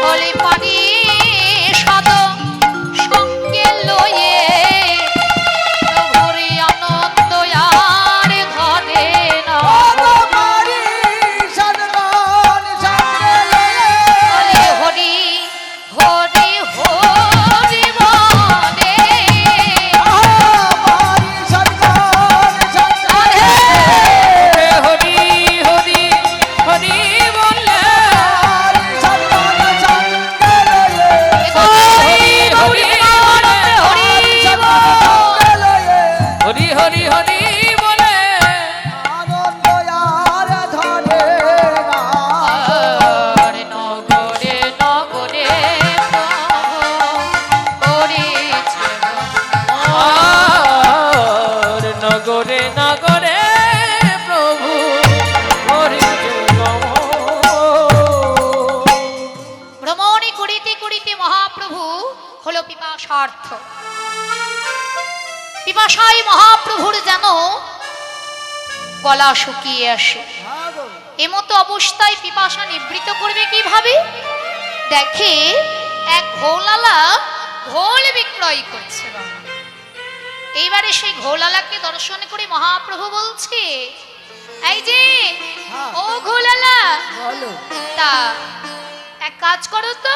হলি পানি সদ সঙ্গে লয়ে ভরি আনন্দ আর ধরে না হলি হরি হরি হরি বলে হরি হরি হরি বলে হরি হরি হরি বলে নগরে নগরে করিছে আর নগরে নগরে প্রভু করিছে ভ্রমণে করিতে করিতে মহাপ্রভু হলো পিপাসার্থ। পিপাসায় মহাপ্রভুর যেন গলা শুকিয়ে আসে। এমতো অবস্থায় পিপাসা নিবৃত করবে কিভাবে? দেখে এক ঘোলালা ঘোল বিক্রয় করছে বাবা। এইবারে সেই ঘোলালাকে দর্শন করে মহাপ্রভু বলছে, এই যে ও ঘোলালা, তা এক কাজ করো তো,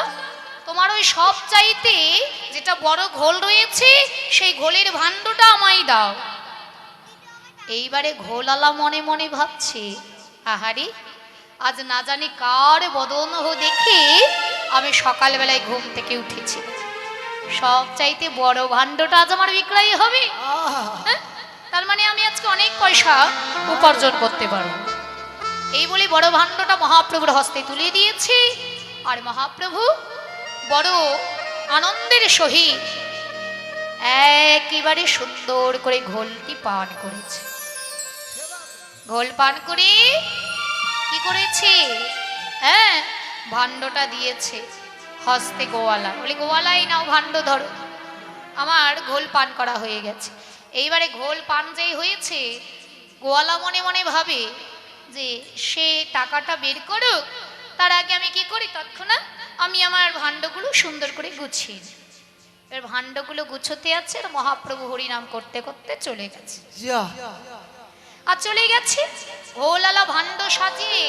তোমার ওই সব চাইতে যেটা বড় ঘোল রয়েছে সেই ঘোলের ভাণ্ডটা আমায় দাও। এইবারে ঘোলালা মনে মনে ভাবছে, আহারে আজ না জানি কার বদন দেখে আমি সকালবেলায় ঘুম থেকে উঠেছি, সব চাইতে বড় ভাণ্ডটা আজ আমার বিক্রয় হবে। হ্যাঁ? তার মানে আমি আজকে অনেক পয়সা উপার্জন করতে পারবো। এই বলে বড় ভাণ্ডটা মহাপ্রভুর হস্তে তুলে দিয়েছে। আর মহাপ্রভু বড় আনন্দের সহিত একেবারে সুন্দর করে ঘোলটি পান করেছে। ঘোল পান করে কি করেছে? হ্যাঁ, ভাণ্ডটা দিয়েছে হস্তে গোয়ালা, বলে গোয়ালাই নাও ভাণ্ড ধরো, আমার ঘোল পান করা হয়ে গেছে। এইবারে ঘোল পান যেই হয়েছে, গোয়ালা মনে মনে ভাবে যে সে টাকাটা বের করুক, তার আগে আমি কি করি, তৎক্ষণাৎ আমি আমার ভাণ্ডগুলো সুন্দর করে গুছিয়ে নিই। এর ভাণ্ডগুলো গুছোতে আছে আর মহাপ্রভু হরিনাম করতে করতে চলে গেছে। আর চলে গেছে ঘোলালা ভাণ্ড সাজিয়ে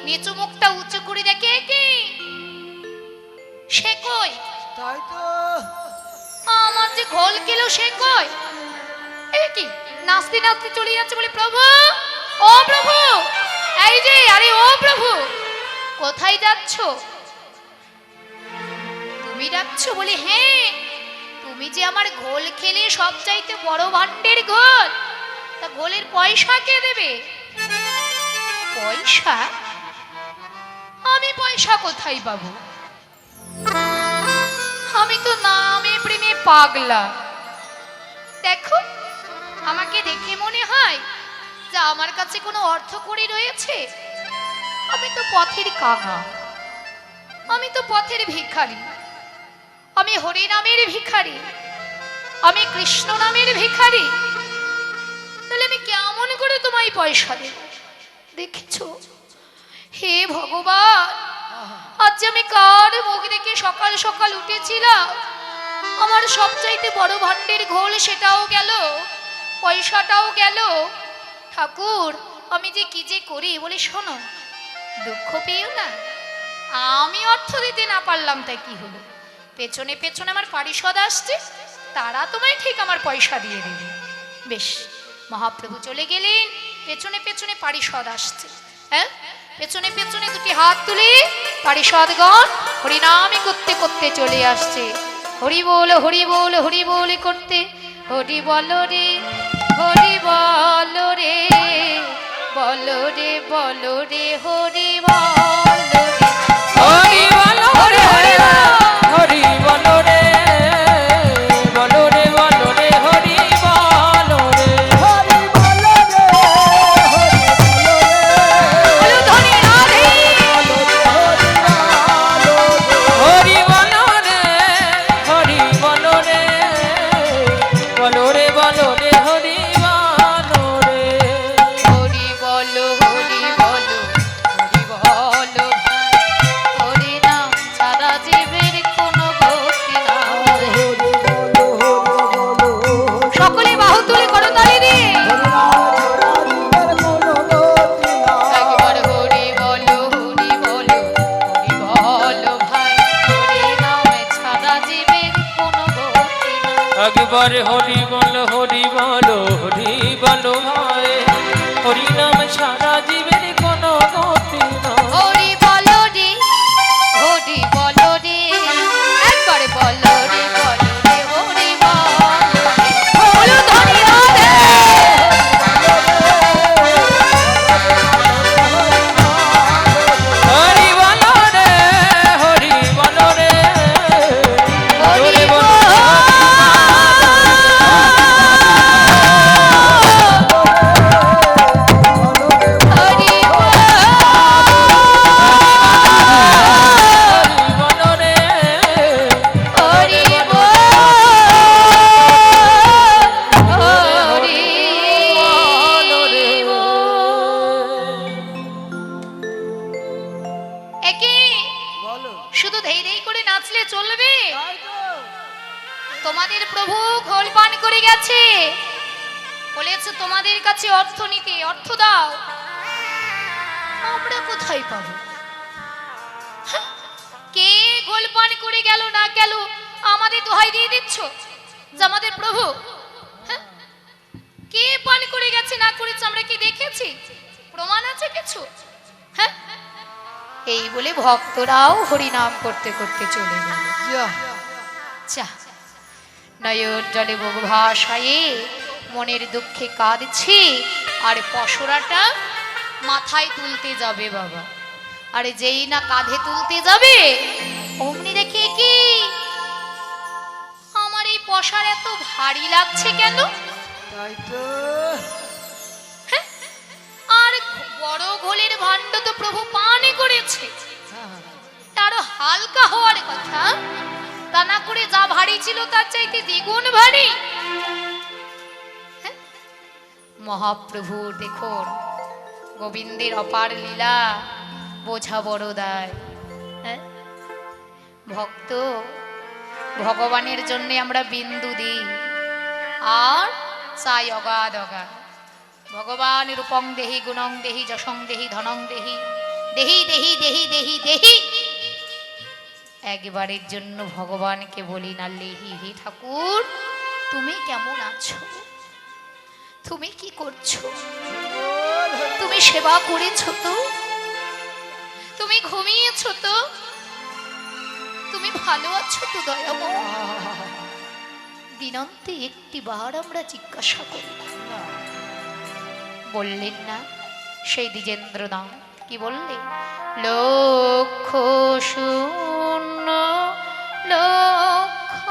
নিচু মুখটা উঁচু করে দেখে কি সে কই, আমার যে ঘোল কিলো সে কই, এ কি নাচতে নাচতে চলে যাচ্ছে। বলে প্রভু, ও প্রভু, এই যে, আরে ও প্রভু, কোথায় যাচ্ছ? তুমি ডাকছো? বলে হ্যাঁ, তুমি যে আমার ঘোল খেলে সব চাইতে বড় ভাণ্ডের ঘোল, তা ঘোলের পয়সা কে দেবে? পয়সা? আমি পয়সা কোথায় পাবো? আমি তো নামে প্রেমে পাগলা। দেখো, আমাকে দেখে মনে হয় যে আমার কাছে কোনো অর্থ কড়ি রয়েছে? আমি তো পথের কাঙা, আমি তো পথের ভিখারি, আমি হরি নামের ভিখারি, আমি কৃষ্ণ নামের ভিখারি। তাহলে আমি কেমন করে তোমায় পয়সা দেব? দেখেছো, হে ভগবান, আজ আমি কার মুখ দেখে সকাল সকাল উঠেছিলাম, আমার সবচাইতে বড় ভাণ্ডের ঘোল সেটাও গেল, পয়সাটাও গেল। ঠাকুর, আমি যে কি যে করি। বলে শোনো, দুঃখ পেও না, আমি অর্থ দিতে না পারলাম তাই কি হলো, পেছনে পেছনে আমার পারিষদ আসছে, তারা তোমায় ঠিক আমার পয়সা দিয়ে দেবে। বেশ, মহাপ্রভু চলে গেলেন। পেছনে পেছনে পারিষদ আসছে। হ্যাঁ, পেছনে পেছনে দুটি হাত তুলে পারিষদগণ হরিনামে করতে করতে চলে আসছে। হরি বল হরি বল হরি বল করতে, হরি বল রে হরি বল রে, বল রে বল রে হরি বল রে, হরি বলো রে হরি বলো রে, বলো রে বলো রে হরি বলো রে, হরি বলো রে, হরি বলো রে, বলো ধনী রাধে। হরি বলো রে, হরি বলো রে বলো রে বলো রে হরি বলো রে, হরি বলো হরি বলো হরি বলো, হরি নাম ছাড়া জীবের কোনো গতি নাই। হরি বলো, হরি বলো, সকলে বাহু তুলে করতালি দিয়ে হরি নাম ছাড়া জীবের কোনো গতি নাই। একবার হরি বলো হরি বলো হরি বলো ভাই, হরি নামে ছাড়া জীবের কোনো গতি নাই। একবার হরি বলো হরি বলো হরি বলো ভাই, হরি নাম ছাড়া জীবের কোনো গতি নাই। হরি বলো রে হরি বলো রে, একবার বলো রে বলো রে হরি বলো রে, বলো ধনী রাধে। হরি বলো রে হরি বলো রে, হরি বলো রে বলো হরি হরি বলো রে, হরি হরি বলো রে। একে বলো, শুধু ধেই ধেই করে নাচলে চলবে? তাই তো? তোমাদের প্রভু ঘোল পান করে গেছে, বলেছে তোমাদের কাছে অর্থ নিতে, অর্থ দাও। আমরা কোথায় পাবো? হ্যাঁ, কে ঘোল পান করে গেল না গেল আমাদের দোহাই দিয়ে দিচ্ছ যে আমাদের প্রভু? হ্যাঁ, কে পান করে গেছে না করেছে আমরা কি দেখেছি? প্রমাণ আছে কিছু? হ্যাঁ, এই বলে ভক্তরাও হরিনাম করতে করতে চলে গেল। যা, নয়ন জলে বহু ভাষায়ে মনের দুঃখে কাঁদছি, আর পশরাটা মাথায় তুলতে যাবে বাবা। আরে যেই না কাঁধে তুলতে যাবে অমনি দেখে কি আমার এই পশার এত ভারী লাগছে কেন? তাই তো? হ্যাঁ, আর বড় ঘোলের ভাণ্ড তো প্রভু পানই করেছে, আরো হালকা হওয়ার কথা, তা না করে যা ভারী ছিল তার চাইতে দ্বিগুণ ভারী। হ্যাঁ? মহাপ্রভু দেখুন গোবিন্দের অপার লীলা, বোঝা বড় দায়। হ্যাঁ? ভক্ত ভগবানের জন্য আমরা বিন্দু দিই আর চাই অগাধ অগাধ। ভগবান রূপং দেহি গুণং দেহি যশং দেহি ধনং দেহি, দেহি দেহি দেহি দেহি দেহি। একবারের জন্য ভগবানকে বলি না লেহি, হে ঠাকুর তুমি কেমন আছো, তুমি কি করছো, তুমি সেবা করেছো তো, তুমি ঘুমিয়েছো তো, তুমি ভালো আছো তো দয়াময়? দিনান্তে একটি বার আমরা জিজ্ঞাসা করি না। বললেন না সেই দ্বিজেন্দ্রনাথ, কি বললে? লক্ষ শূন্য লক্ষ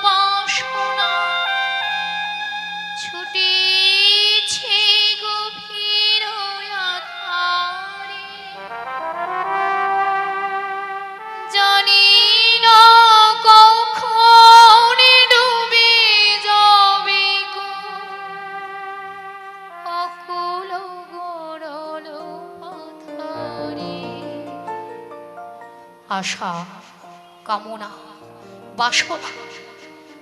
বাসনা ছুটিছে গভীর আধারে, জানি না কখন ডুবে যাবে গো অকুল গরল পাথারে। আশা কামনা বাসনা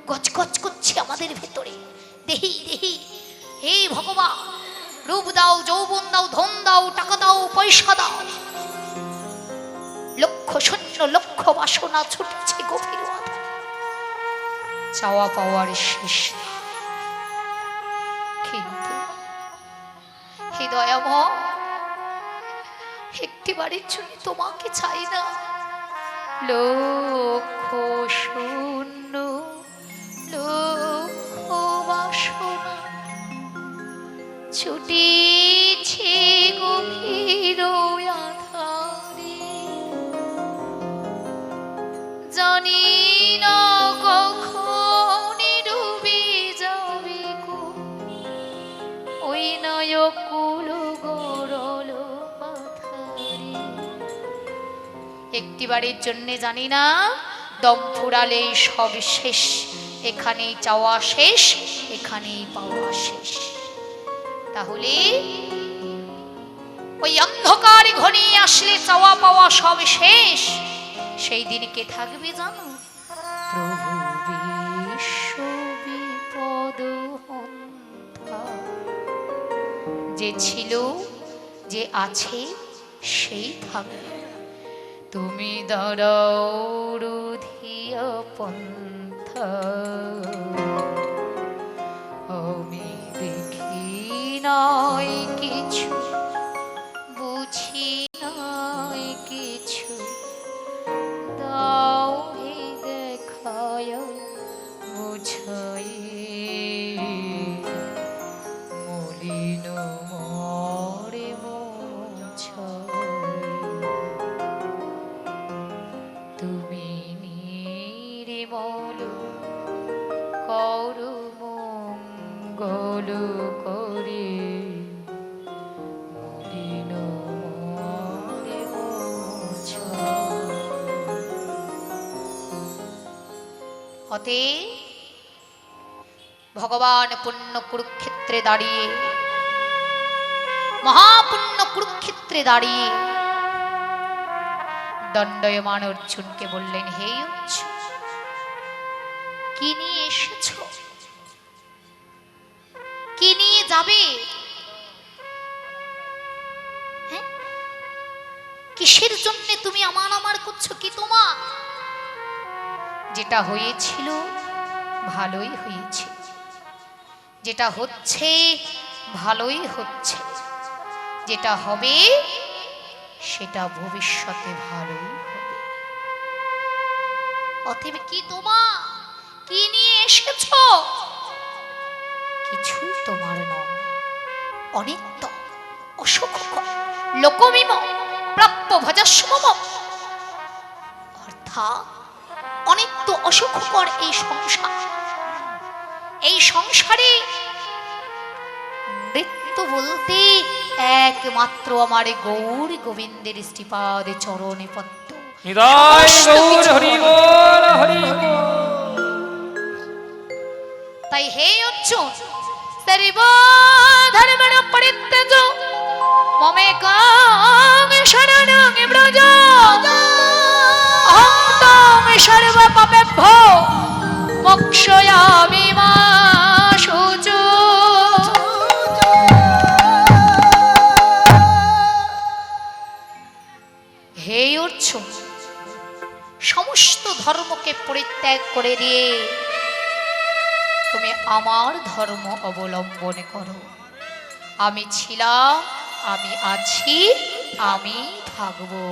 গজগজ করছে আমাদের ভেতরে, দেহি দেহি হে ভগবান রূপ দাও, যৌবন দাও, ধন দাও, টাকা দাও, পয়সা দাও। লক্ষ শূন্য লক্ষ বাসনা ছুটছে গভীর আধারে, চাওয়া পাওয়ার শেষ। কিন্তু হে দয়াময়, একটি বাড়ির জন্য তোমাকে চাই না। লক্ষ শূন্য লক্ষ বাসনা ছুটিছে গভীর আধারে, জানি না কখন ডুবে যাবে গো ওই নয়কুল গরল পাথারে। একটি বাড়ির জন্য জানি না, দম ফুরালে সব শেষ, এখানেই চাওয়া শেষ, এখানেই পাওয়া শেষ। তাহলে ওই অন্ধকার ঘনিয়ে আসলে চাওয়া পাওয়া সব শেষ, সেই দিন কে থাকবে জানো? প্রভু বিশ্ব বিপদ হন্তা, যে ছিল যে আছে সেই থাকবে। তুমি দাঁড়াও রুধিয়া পন্থা, আমি দেখি নাই কিছু, বুঝি নাই কিছু, দাও হে দেখায় বুঝাই মলিন মরে মোছাই। তুমি নির্মল করো মঙ্গল করে মলিন মরে মোছাই। অতএব ভগবান পুণ্য কুরুক্ষেত্রে দাঁড়িয়ে, মহাপুণ্য কুরুক্ষেত্রে দাঁড়িয়ে দণ্ডায়মান অর্জুনকে বললেন, হে অর্জুন, কি নিয়ে এসেছ? কি নিয়ে যাবে? হ্যাঁ, কিসের জন্য তুমি আমার আমার করছো? কি তোমার? যেটা হয়েছিল ভালোই হয়েছে, যেটা হচ্ছে ভালোই হচ্ছে, যেটা হবে সেটা ভবিষ্যতে ভালোই হবে। অতএব কি তোমার? কি নিয়ে এসেছ? কিছুই তোমার নয়। অনিত্য অসুখকর লোকমিম প্রাপ্য ভজস্মম, অর্থাৎ অনিত্য অসুখকর এই সংসার, এই সংসারে মৃত্যু বলতে একমাত্র আমার গৌর গোবিন্দের শ্রীপাদে চরণে পদ্ম। নিতাই গৌর হরি বল হরি বল। তাই হে অর্জুন, সর্ব ধর্মণ পরিত্যজ মমেকাং শরণং ব্রজ, অহং ত্বং সর্ব পাপেভ্যো মোক্ষয়ামি মা শুচো। হে অর্জুন, সমস্ত ধর্মকে পরিত্যাগ করে দিয়ে তুমি আমার ধর্ম অবলম্বন করো। আমি ছিলাম, আমি আছি, আমি থাকবো।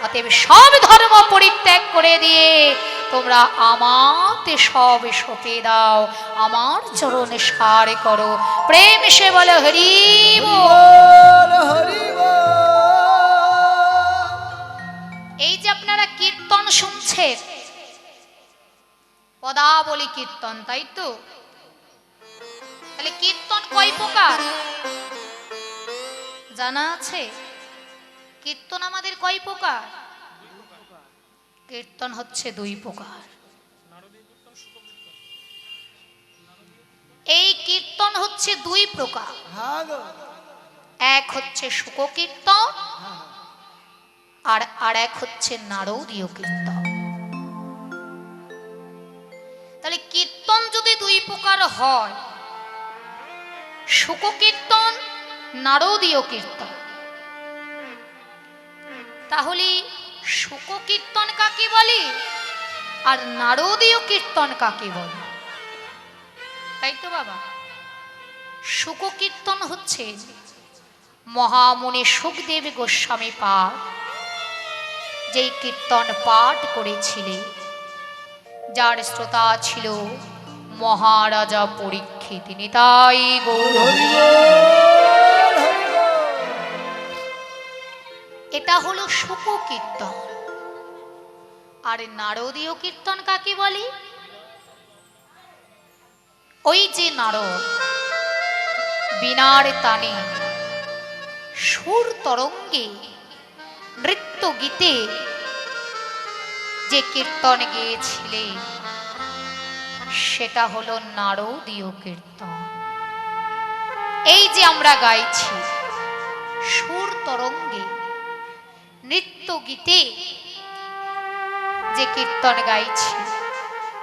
অতএব সব ধর্ম পরিত্যাগ করে দিয়ে তোমরা আমাতে সব সঁপে দাও, আমার চরণে সারে করো। প্রেম সে বলে হরি বল। হরি বল। এই যে আপনারা কীর্তন শুনছেন, পদাবলী কীর্তন, তাই তো? তাহলে কীর্তন কয় প্রকার জানা আছে? কীর্তন আমাদের কয় প্রকার? কীর্তন হচ্ছে দুই প্রকার। এই কীর্তন হচ্ছে দুই প্রকার। হ্যাঁ গো। এক হচ্ছে শুক কীর্তন, আর এক হচ্ছে নারদীয় কীর্তন। তাহলে কীর্তন যদি দুই প্রকার হয়, শুক কীর্তন, নারদীয় কীর্তন, তাহলে শুক কীর্তন কাকে বলে আর নারদীয় কীর্তন কাকে বলে? তাই তো বাবা? শুক কীর্তন হচ্ছে মহামুনি সুখদেব গোস্বামী পাঠ যেই কীর্তন পাঠ করেছিলেন, যার শ্রোতা ছিল মহারাজা পরীক্ষিত। নিতাই গৌর হরি বল। এটা হলো শুক কীর্তন। আর নারদীয় কীর্তন কাকে বলে? ওই যে নারদ বিনার তানে সুর তরঙ্গে নৃত্য গীতে যে কীর্তন গেয়েছিলেন, সেটা হলো নারদীয় কীর্তন। এই যে আমরা গাইছি সুর তরঙ্গে নৃত্য গীতে যে কীর্তন গাইছি,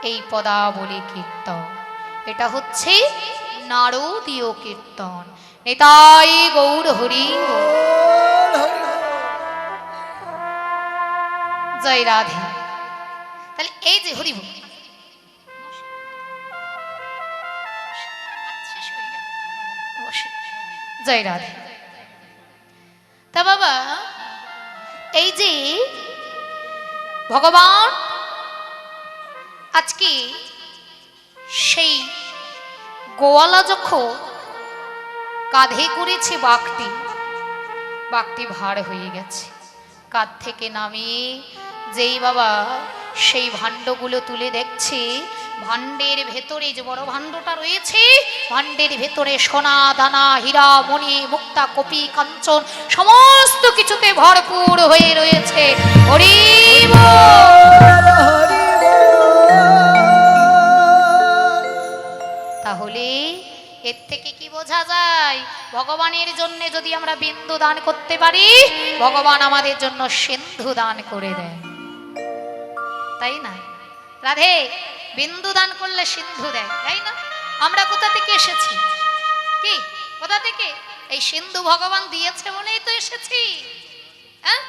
এই পদাবলী কীর্তন, এটা হচ্ছে নারদীয় কীর্তন। নিতাই গৌর হরি বল। জয় রাধে। তাহলে এই যে হরি বল, জয় রাধে। তা বাবা, এই যে ভগবান আজকে সেই গোয়ালা যখন কাঁধে করেছে বাঘটি ভার হয়ে গেছে, কাঁধ থেকে নামিয়ে যেই বাবা সেই ভাণ্ডগুলো তুলে দেখছে, ভাণ্ডের ভেতরে যে বড় ভাণ্ডটা রয়েছে, ভাণ্ডের ভেতরে সোনা দানা হীরা মণি মুক্তা কপি কাঞ্চন সমস্ত কিছুতে ভরপুর হয়ে রয়েছে। হরি বল, হরি বল। তাহলে এর থেকে কি বোঝা যায়? ভগবানের জন্য যদি আমরা বিন্দু দান করতে পারি, ভগবান আমাদের জন্য সিন্ধু দান করে দেয়, তাই না? রাধে, বিন্দু দান করলে সিন্ধু দেয়, তাই না? আমরা কোথা থেকে এসেছি? কি কোথা থেকে? এই সিন্ধু ভগবান দিয়েছে বলেই তো এসেছি। হ্যাঁ,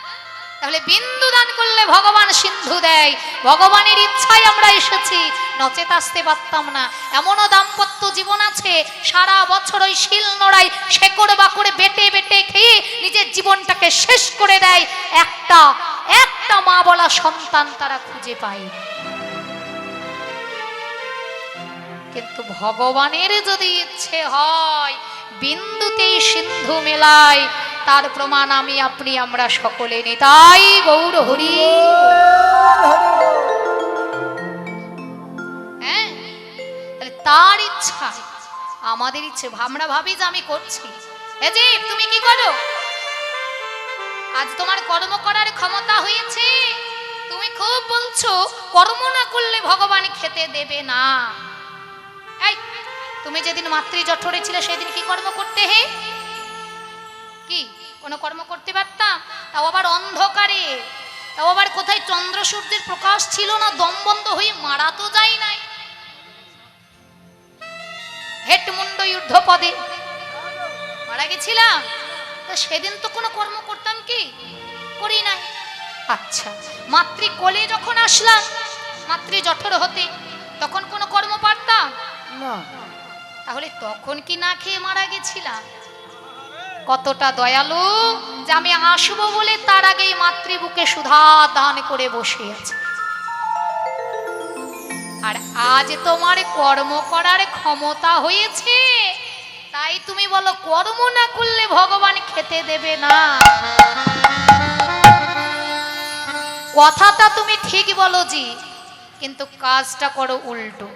তাহলে বিন্দু দান করলে ভগবান সিন্ধু দেয়। ভগবানের ইচ্ছায় আমরা এসেছি, নচেত আসতে পারতাম না। এমনও দাম্পত্য জীবন আছে, সারা বছর ওই শিল নোড়াই শেকড় বাকড়ে বেটে বেটে খেয়ে নিজের জীবনটাকে শেষ করে দেয়। একটা মা বলা সন্তান তারা খুঁজে পায়। কিন্তু ভগবানের যদি ইচ্ছে হয় বিন্দুতেই সিন্ধু মেলায়, তার প্রমাণ আমি আপনি আমরা সকলে। নিতাই গৌর হরি। হ্যাঁ, তার ইচ্ছা আমাদের ইচ্ছে। আমরা ভাবি যে আমি করছি, এ যে তুমি কি করো, আজ তোমার কর্ম করার ক্ষমতা হয়েছে, তুমি খুব বলছো কর্ম না করলে ভগবান খেতে দেবে না। এই তুমি যেদিন মাতৃ জঠরে ছিলে সেদিন কি কর্ম করতে? হে, কি কোনো কর্ম করতে পারতাম? তাও আবার অন্ধকারে, তাও আবার কোথায় চন্দ্র সূর্যের প্রকাশ ছিল না, দম বন্ধ হয়ে মারা তো যায় নাই। হেটমুন্ড যুদ্ধ পদে মারা গেছিলাম, সেদিন তো কোনো কর্ম করতাম কি? করি নাই। আচ্ছা, মাতৃ কোলে যখন আসলাম মাতৃ জঠর হতে, তখন কোনো কর্ম পারতাম না। তাহলে তখন কি না খেয়ে মারা গেছিলাম? কতটা দয়ালু যে আমি আসবো বলে তার আগেই মাতৃবুকে সুধা দান করে বসে আছে। আর আজ তোমার কর্ম করার ক্ষমতা হয়েছে, তাই তুমি বলো কর্ম না করলে ভগবান খেতে দেবে না। কথাটা তুমি ঠিক বলো জি, কিন্তু কাজটা করো উল্টো।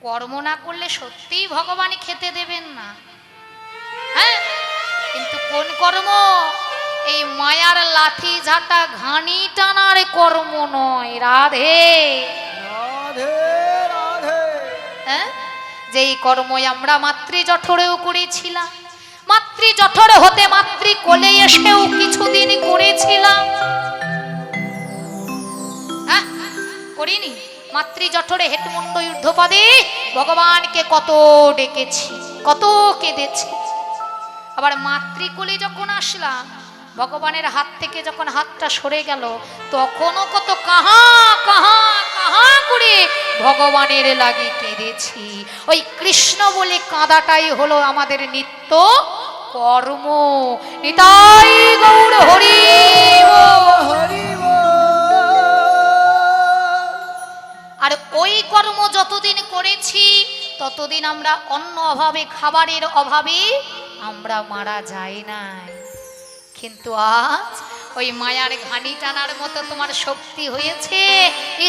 কর্ম না করলে সত্যিই ভগবান খেতে দেবেন না। হ্যাঁ, কিন্তু কোন কর্ম? এই মায়ার লাঠি ঝাঁটা ঘানি টানার কর্ম নয়। রাধে রাধে রাধে। হ্যাঁ, যেই কর্ম আমরা মাতৃ জঠরেও করেছিলাম, মাতৃ জঠর হতে মাতৃ কোলে এসেও কিছুদিন করেছিলাম। হ্যাঁ, করিনি? মাতৃ জঠরে হেটমুন্ড যুদ্ধপদে ভগবানকে কত ডেকেছি, কত কেঁদেছি। আবার মাতৃকোলে যখন আসলাম, ভগবানের হাত থেকে যখন হাতটা সরে গেল, তখনও কত কাহা কাহা কাহা করে ভগবানের লাগি কেঁদেছি। ওই কৃষ্ণ বলে কাঁদাটাই হলো আমাদের নিত্য কর্ম। নিতাই গৌর হরি বল। হরি বল। আর ওই কর্ম যতদিন করেছি ততদিন আমরা অন্ন অভাবে, খাবারের অভাবে আমরা মারা যাই নাই। কিন্তু আজ ওই মায়ার ঘানি টানার মতো তোমার শক্তি হয়েছে।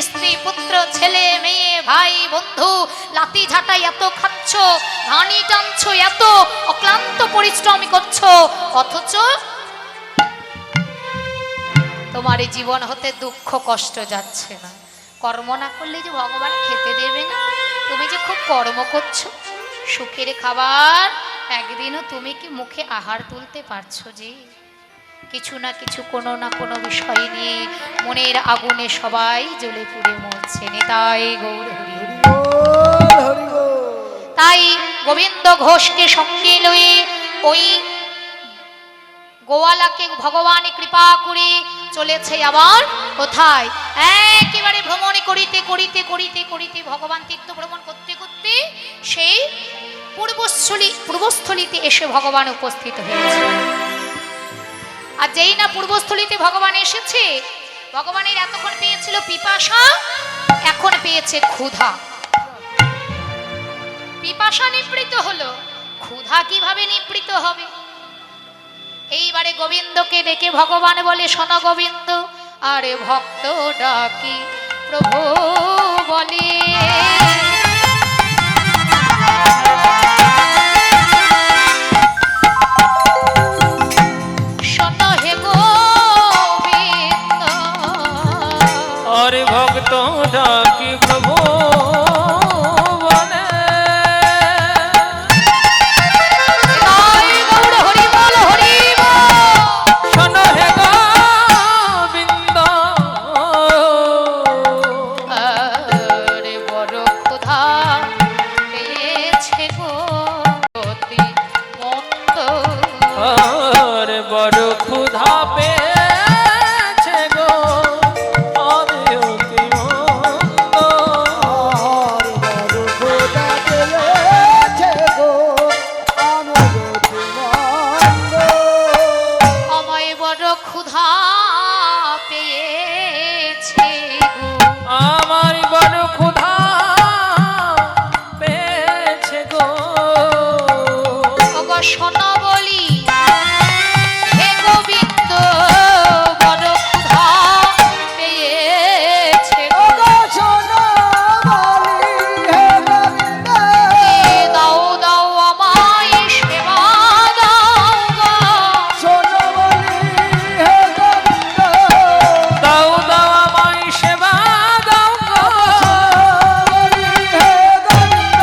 স্ত্রী, পুত্র, ছেলে, মেয়ে, ভাই, বন্ধু লাতি ঝাঁটাই এত খাচ্ছ, ঘানি টানছো, এত অক্লান্ত পরিশ্রম করছো, অথচ তোমার এই জীবন হতে দুঃখ কষ্ট যাচ্ছে না। কর্ম না করলে যে ভগবান খেতে দেবে না। তুমি যে খুব কর্ম করছো, সুখের খাবার একদিনও তুমি কি মুখে আহার তুলতে পারছো? যে কিছু না কিছু, কোনো না কোনো বিষয় নিয়ে মনের আগুনে সবাই জ্বলে পুড়ে মরছে। নিতাই গৌর হরি। হরি বল। হরি বল। তাই গোবিন্দ ঘোষকে সঙ্গে লয়ে ওই গোয়ালাকে ভগবান কৃপা করে চলেছে আবার কোথায়? একেবারে ভ্রমণ করিতে করিতে করিতে করিতে ভগবান তীর্থ ভ্রমণ করতে করতে সেই পূর্বস্থলীতে এসে ভগবান উপস্থিত হয়েছে। আর যেই না পূর্বস্থলীতে ভগবান এসেছে, ভগবানের এতক্ষণ পেয়েছিল পিপাসা, এখন পেয়েছে ক্ষুধা। পিপাসা নিবৃত হলো, ক্ষুধা কিভাবে নিবৃত হবে? এইবারে গোবিন্দকে ডেকে ভগবান বলে, শোনো গোবিন্দ, আরে ভক্ত ডাকি প্রভু বলে, শোনো হে গোবিন্দ, আরে ভক্ত ডাকি প্রভু বলে। নিতাই গৌর হরি বল। হরি বল। শোনো হে গোবিন্দ, আরে বড় ক্ষুধা পেয়েছে গো অতি মন্দ। আরে বড় ক্ষুধা পেয়েছে গো আমি অতি মন্দ। আর বড় খোদা পেয়েছে গো আমার অতি মন্দ। আমায় বড় ক্ষুধা পেয়েছে গো। আমার বড় ক্ষুধা পেয়েছে গো। ওগো শোনো বলি হে গোবিন্দ, বড় ক্ষুধা পেয়েছে গো। ওগো শোনো বলি হে গোবিন্দ, দাও দাও আমায় সেবা দাও গো। শোনো বলি হে গোবিন্দ, দাও দাও আমায় সেবা দাও গো। বলি হে গোবিন্দ,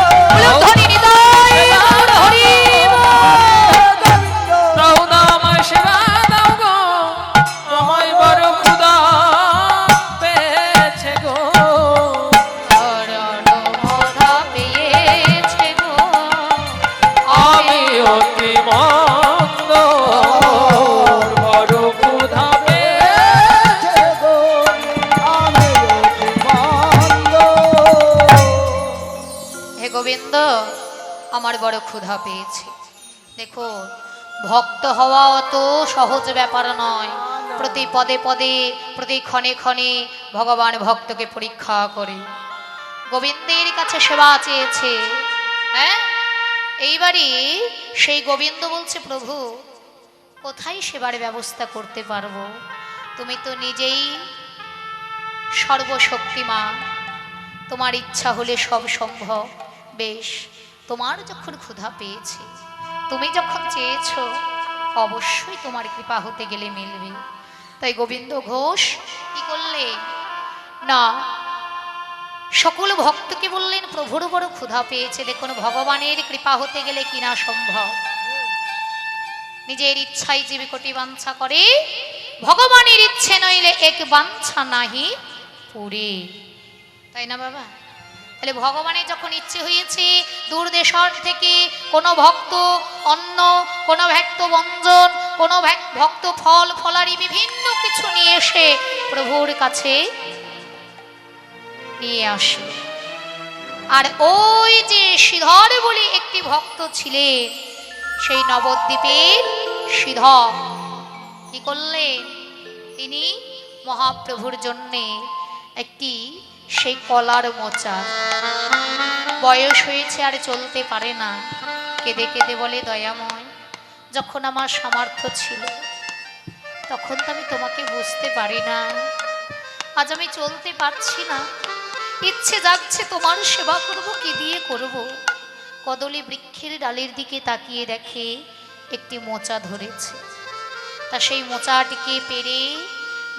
ধরি নিতাই গৌর হরি বল। হে গোবিন্দ, দাও দাও আমায় সেবা দাও গো। আমায় বড় ক্ষুধা পেয়েছে গো। বড় ক্ষুধা পেয়েছে গো। আমি অতি মন্দ। বড় ক্ষুধা পেয়েছে হে গো আমি অতি মন্দ। হে গোবিন্দ, আমার বড় ক্ষুধা পেয়েছে। দেখো, ভক্ত হওয়া অত সহজ ব্যাপার নয়। প্রতি পদে পদে, প্রতি ক্ষণে ক্ষণে ভগবান ভক্তকে পরীক্ষা করে। গোবিন্দের কাছে সেবা চেয়েছে। হ্যাঁ, এইবারে সেই গোবিন্দ বলছে, প্রভু কোথায় সেবার ব্যবস্থা করতে পারবো? তুমি তো নিজেই সর্বশক্তিমান, তোমার ইচ্ছা হলে সব সম্ভব। বেশ, তোমার যখন ক্ষুধা পেয়েছে, তুমি যখন চেয়েছো, অবশ্যই তোমার কৃপা হতে গেলে মিলবে। তাই গোবিন্দ ঘোষ কি করলে না, সকল ভক্তকে বললেন, প্রভুর বড় ক্ষুধা পেয়েছে, দেখুন ভগবানের কৃপা হতে গেলে কিনা সম্ভব। নিজের ইচ্ছায় জীবে কোটি বাঞ্ছা করে, ভগবানের ইচ্ছে নইলে এক বাঞ্ছা নাহি পুরে। তাই না বাবা? তাহলে ভগবানের যখন ইচ্ছে হয়েছে দূর দেশর থেকে কোনো ভক্ত অন্ন, কোনো ভক্ত ব্যঞ্জন, কোনো ভক্ত ফল ফলারি বিভিন্ন কিছু নিয়ে এসে প্রভুর কাছে নিয়ে আসে। আর ওই যে শ্রীধর বলে একটি ভক্ত ছিলেন, সেই নবদ্বীপের শ্রীধর কি করলেন, তিনি মহাপ্রভুর জন্যে একটি সেই কলার মোচা, বয়স হয়েছে আর চলতে পারে না, কেঁদে কেঁদে বলে, দয়াময়, যখন আমার সামর্থ্য ছিল তখন তো আমি তোমাকে বুঝতে পারি না, আজ আমি চলতে পারছি না, ইচ্ছে যাচ্ছে তোমার সেবা করব, কি দিয়ে করব। কদলী বৃক্ষের ডালের দিকে তাকিয়ে দেখে একটি মোচা ধরেছে, তা সেই মোচাটিকে পেরে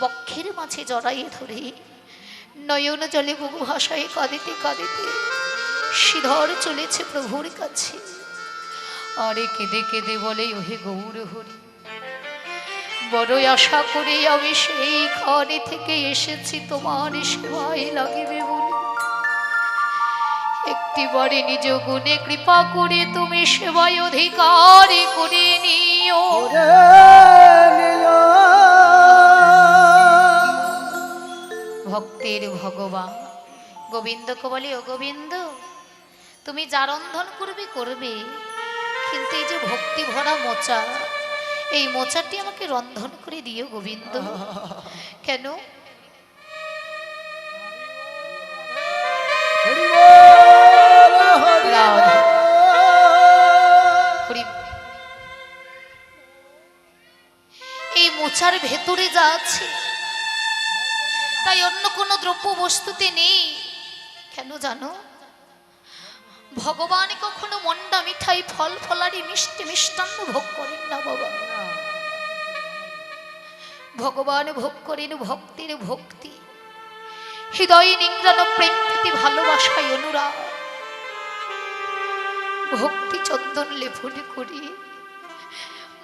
বক্ষের মাঝে জড়াইয়ে ধরে নয়ন জলে বহু ভাষায় কাঁদিতে কাঁদিতে শ্রীধর চলেছে প্রভুর কাছে। আরে কেঁদে কেঁদে বলে, ওহে গৌর হরি, বড়ই আশা করে আমি সেই ঘরে থেকে এসেছি তোমার সেবায় লাগিবে বলে, একটিবারে নিজ গুণে কৃপা করে তুমি সেবায় অধিকার করে নিও। ভক্তের ভগবান গোবিন্দকে বলে, ও গোবিন্দ, তুমি যা রন্ধন করবে করবে, কিন্তু এই যে ভক্তি ভরা মোচা, এই মোচাটি আমাকে রন্ধন করে দিও গোবিন্দ। কেন? এই মোচার ভেতরে যা আছে তাই অন্য কোনো দ্রব্য বস্তুতে নেই। কেন জানো? ভগবান কখনো মন্ডা মিঠাই ফল ফলারি মিষ্টি মিষ্টান্ন ভোগ করেন না বাবা। ভগবান ভোগ করেন ভক্তের ভক্তি, হৃদয়ে নিংড়ানো প্রেম প্রীতি ভালোবাসায় অনুরাগ। ভক্তি চন্দন লেপন করে,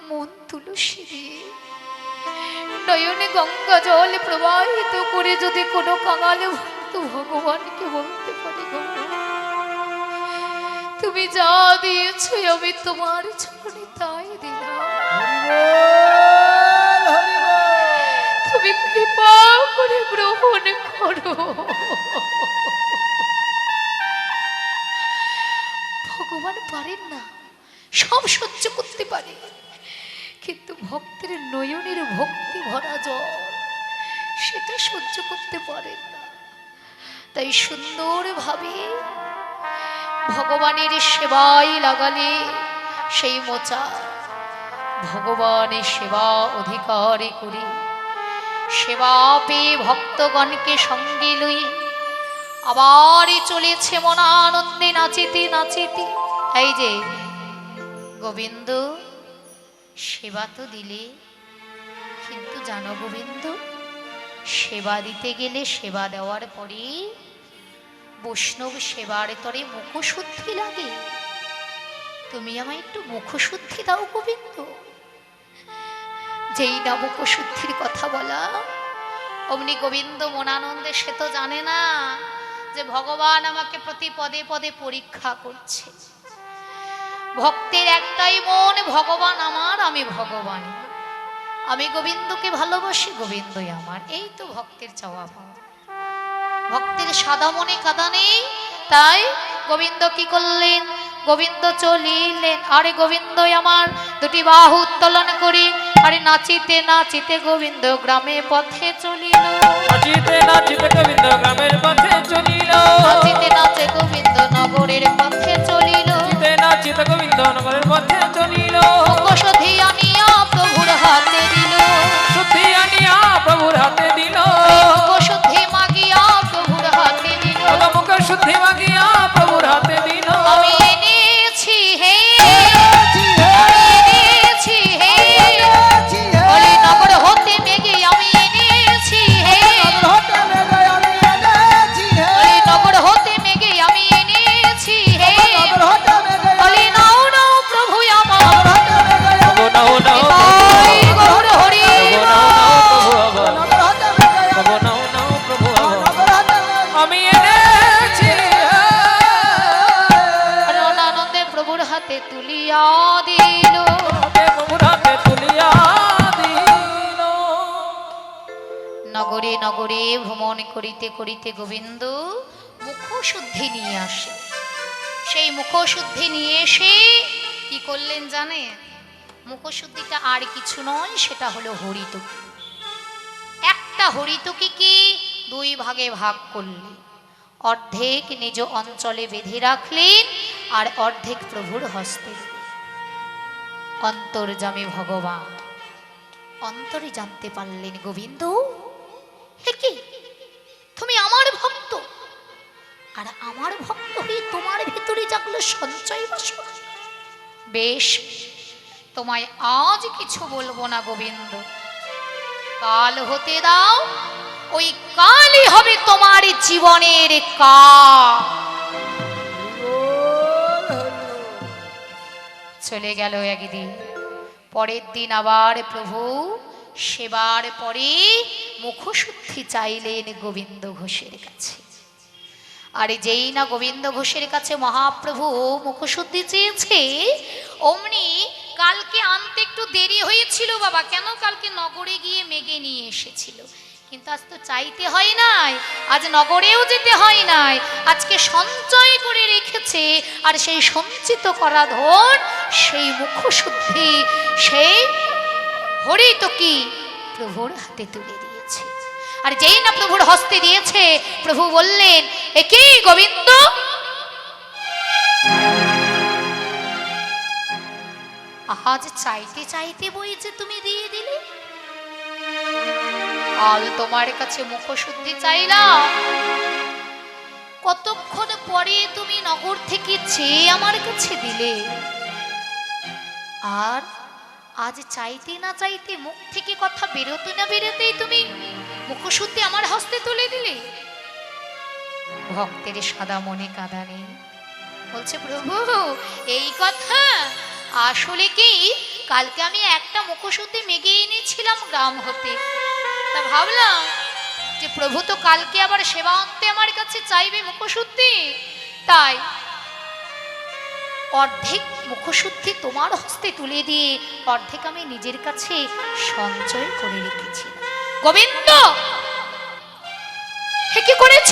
মন তুলসী দিয়ে, নয়নে গঙ্গা জল প্রবাহিত করে যদি কোনো কাঙালে ভক্ত ভগবানকে বলতে পারে, তুমি যা দিয়েছো আমি তোমার চরণে তাই দিলাম, তুমি কৃপা করে গ্রহণ করো। ভগবান পারেন না, সব সহ্য করতে পারে, কিন্তু ভক্তের নয়নের ভক্তি ভরা জল সেটা সহ্য করতে পারেন না। তাই সুন্দরভাবে ভগবানের সেবায় লাগালে সেই মোচা ভগবানের সেবা অধিকারে করি, সেবা পেয়ে ভক্তগণকে সঙ্গে লই আবারই চলেছে মনানন্দে নাচিতে নাচিতে। এই যে গোবিন্দ সেবা তো দিলে, কিন্তু জানো গোবিন্দ, সেবা দিতে গেলে সেবা দেওয়ার পরে বৈষ্ণব সেবার তরে মুখশুদ্ধি লাগে। তুমি আমায় একটু মুখশুদ্ধি দাও গোবিন্দ। যেই না মুখশুদ্ধির কথা বলা, অমনি গোবিন্দ মনানন্দে সে তো জানে না যে ভগবান আমাকে প্রতি পদে পদে পরীক্ষা করছে। ভক্তের একটাই মন, ভগবান আমার, আমি ভগবান, আমি গোবিন্দকে ভালোবাসি, গোবিন্দই আমার, এই তো ভক্তের চাওয়া পাওয়া। ভক্তের সাদা মনে কাদা নেই, তাই গোবিন্দ কি করলেন? গোবিন্দ চলিলেন, আরে গোবিন্দই আমার, দুটি বাহু উত্তোলন করি, আরে নাচিতে নাচিতে গোবিন্দ গ্রামে পথে চলিল, নাচিতে নাচিতে গোবিন্দ গ্রামের পথে চলিল, নাচিতে নাচে গোবিন্দ নগরের পথে চলিল, নাচিতে নাচিতে গোবিন্দ নগরের পথে চলিল, মুখশুদ্ধি আনিয়া প্রভুর হাতে দিল, শুদ্ধি আনিয়া প্রভুর হাতে দিল, মুখশুদ্ধি মাগিয়া প্রভুর হাতে দিল, মুখ শুদ্ধি মাগিয়া প্রভুর হাতে দিল। আমি এনেছি হে, এনেছি হে, বলে নগর হতে মেঘে আমি এনেছি হে, বলে নগর হতে মেঘে আমি এনেছি হে, বলে নাও নাও প্রভু আমার, নাও নাও তাই গৌর হরি নাও নাও প্রভু আমি এনেছি, আনন্দে প্রভুর হাতে তুলিয়া দিল। প্রভুর হাতে তুলিয়া দিল। নগরে নগরে ভ্রমণ করিতে করিতে গোবিন্দ মুখশুদ্ধি নিয়ে আসে। সেই মুখশুদ্ধি নিয়ে এসে কি করলেন জানে? মুখশুদ্ধিটা আর কিছু নয়, সেটা হলো হরিতকি। একটা হরিতকিকে দুই ভাগে ভাগ করলেন, অর্ধেক নিজ অঞ্চলে বেঁধে রাখলেন আর অর্ধেক প্রভুর হস্তে দিলেন। অন্তর্যামী ভগবান অন্তরে জানতে পারলেন, গোবিন্দ হে কি, তুমি আমার ভক্ত, আর আমার ভক্ত হয়ে তোমার ভিতরে জাগলো সঞ্চয় বাসনা। বেশ, তোমায় আজ কিছু বলবো না গোবিন্দ, কাল হতে দাও, ওই কালই হবে তোমার জীবনের কাল। চলে গেল একদিন, পরের দিন আবার প্রভু সেবার পরে মুখশুদ্ধি চাইলেন গোবিন্দ ঘোষের কাছে। আর যেই না গোবিন্দ ঘোষের কাছে মহাপ্রভু মুখশুদ্ধি চেয়েছে, অমনি কালকে আনতে একটু দেরি হয়েছিল বাবা, কেন কালকে নগরে গিয়ে মেঘে নিয়ে এসেছিল, কিন্তু আজ তো চাইতে হয় নাই, আজ নগরেও যেতে হয় নাই, আজকে সঞ্চয় করে রেখেছে, আর সেই সঞ্চিত করা ধন, সেই মুখশুদ্ধি, সেই হরিতকি প্রভুর হাতে তুলে দিয়েছে। আর যেই না প্রভুর হস্তে দিয়েছে, প্রভু বললেন, এ কি গোবিন্দ, আজ চাইতে চাইতে বই যে তুমি দিয়ে দিলে, কাল তোমার কাছে মুখশুদ্ধি চাইলাম, কতক্ষণ পরে তুমি নগর থেকে চেয়ে আমার কাছে দিলে, আর আজ চাইতে না চাইতে মুখ থেকে কথা বেরোতে না বেরোতেই তুমি মুখশুদ্ধি আমার হস্তে তুলে দিলে। ভক্তের সাদা মনে কাঁদা নেই, বলছে প্রভু এই কথা, আসলে কি কালকে আমি একটা মুখশুদ্ধি মেঘে এনেছিলাম গ্রাম হতে, তা ভাবলাম যে প্রভু তো কালকে আবার সেবা অন্তে আমার কাছে চাইবে মুখশুদ্ধি, তাই অর্ধেক মুখশুদ্ধি তোমার হস্তে তুলে দিয়ে অর্ধেক আমি নিজের কাছে সঞ্চয় করে রেখেছি। গোবিন্দ হে কি করেছ,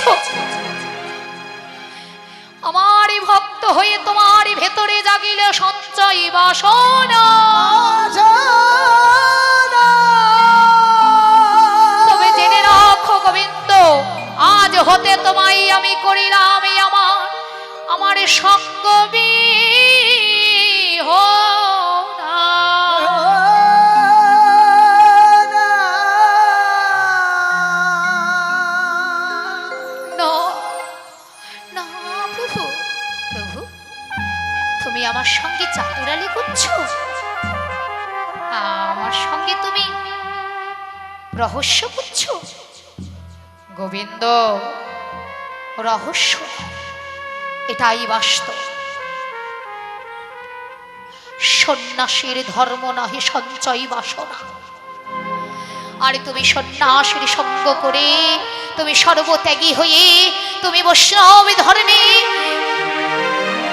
আমার ভক্ত হয়ে তোমার ভেতরে জাগিলে সঞ্চয় বাসনা, তবে জেনে রাখো গোবিন্দ, আজ হতে তোমায় আমি করিলাম আমার সঙ্গ আমার সঙ্গে চাতুরালি করছো, আমার সঙ্গে তুমি রহস্য করছো। গোবিন্দ রহস্য, এটাই বাস্তব। সন্ন্যাসীর ধর্ম নহে সঞ্চয় বাসনা, আর তুমি সন্ন্যাসীর সঙ্গ করে, তুমি সর্বত্যাগী হয়ে, তুমি বৈষ্ণব ধর্মে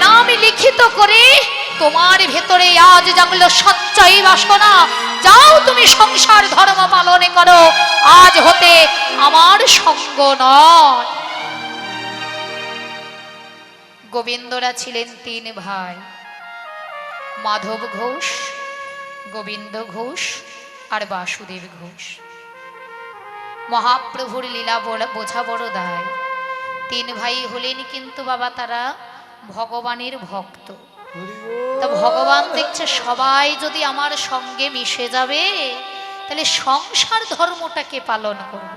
নাম লিখিত করে, তোমার ভেতরে আজ জাগলো সঞ্চয় বাসনা। যাও তুমি সংসার ধর্ম পালন করো, আজ হতে আমার সঙ্গ নয়। গোবিন্দরা ছিলেন তিন ভাই, মাধব ঘোষ, গোবিন্দ ঘোষ আর বাসুদেব ঘোষ। মহাপ্রভুর লীলা বোঝা বড় দায়। তিন ভাই হলেন কিন্তু বাবা তারা ভগবানের ভক্ত। তা ভগবান দেখছে সবাই যদি আমার সঙ্গে মিশে যাবে, তাহলে সংসার ধর্মটাকে পালন করবে,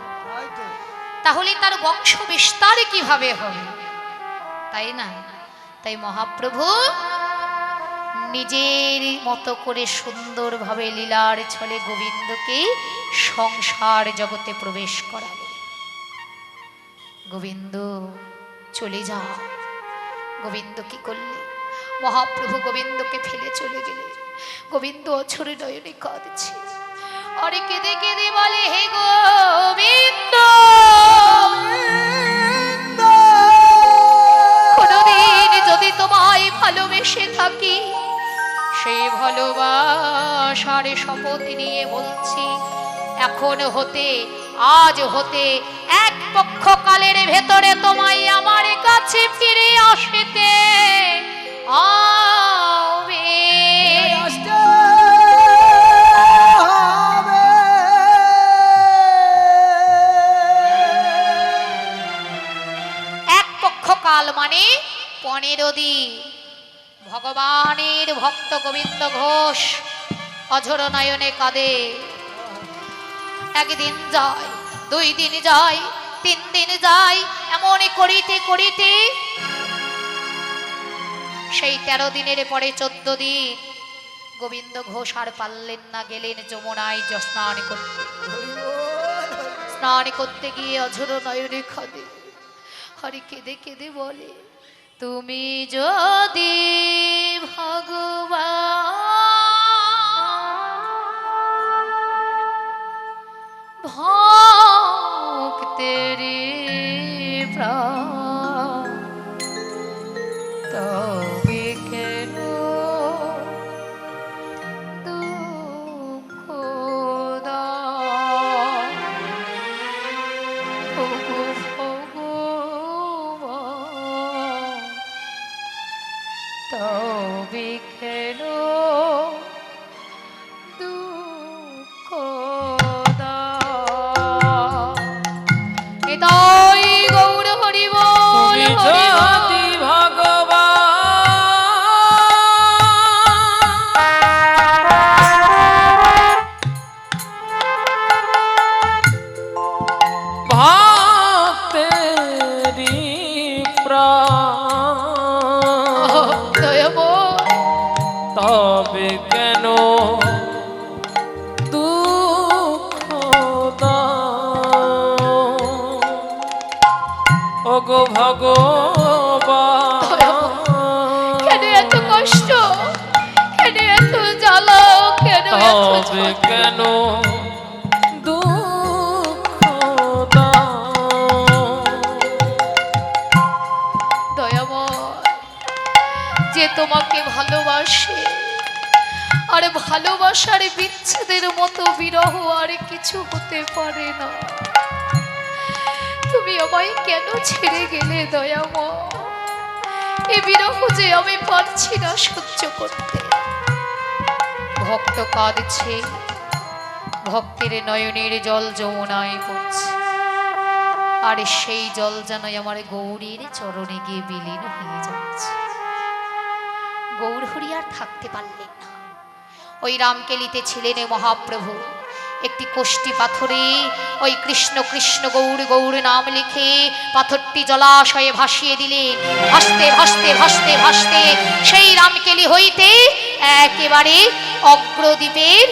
তাহলে তার বংশ বিস্তার কিভাবে হবে, তাই না? তাই মহাপ্রভু নিজের মতো করে সুন্দরভাবে লীলার ছলে গোবিন্দকে সংসার জগতে প্রবেশ করালেন। গোবিন্দ চলে যা। গোবিন্দ কি করলে? মহাপ্রভু গোবিন্দকে ফেলে চলে গেলে। গোবিন্দ অঝরে নয়নে কাঁদছে, আরে কেঁদে কেঁদে বলে, হে গোবিন্দ, কোনদিন যদি তোমায় ভালোবেসে থাকি, সেই ভালোবাসার শপথ নিয়ে বলছি, এখন হতে, আজ হতে, এক পক্ষকালের ভেতরে তোমায় আমার কাছে ফিরে আসতে হবে। কাল মানে 15 দিন ভগবানের ভক্ত গোবিন্দ ঘোষ অঝর নয়নে কাঁদে। একদিন যায়, 2 দিন যায়, 3 দিন যায়, এমন করিতে করিতে সেই 13 দিনের পরে 14 দিন গোবিন্দ ঘোষ আর পারলেন না, গেলেন যমুনায় স্নান করতে। স্নান করতে গিয়ে অঝর নয়নে কাঁদে, হরি কেঁদে কেঁদে বলে, তুমি যদি ভগবান ভক্তের প্রাণ, তবে কেন দুঃখ দাও ওগো ভগবান, তবে কেন দুঃখ দাও। এটাই গৌর হরি বল, তুমি হরি বল। যদি ভক্তেরি প্রাণ, দয়াময়, তবে কেন দুঃখ দাও ওগো ভগবান, কেন এত কষ্ট, কেন এত জ্বালা, কেন এত তবে যন্ত্রণা? কেন দুঃখ দাও। দয়াময়, যে তোমাকে ভালোবাসে আর ভালোবাসার বিচ্ছেদের মতো বিরহ আর কিছু হতে পারে না, তুমি আমায় কেন ছেড়ে গেলে দয়াময়? এ বিরহ যে আমি পারছি না সহ্য করতে। ভক্ত কাঁদছে, ভক্তের নয়নের জল যমুনায় পড়ছে, আর সেই জল যেন আমার গৌরীর চরণে গিয়ে বিলীন হয়ে যাচ্ছে। গৌর হরি আর থাকতে পারলেন না। ওই রামকেলিতে ছিলেন মহাপ্রভু, একটি কোষ্ঠী পাথরে ওই কৃষ্ণ কৃষ্ণ গৌর গৌর নাম লিখে পাথরটি জলাশয়ে ভাসিয়ে দিলেন। ভাসতে ভাসতে ভাসতে ভাসতে সেই রামকেলি হইতে একেবারে অগ্রদ্বীপের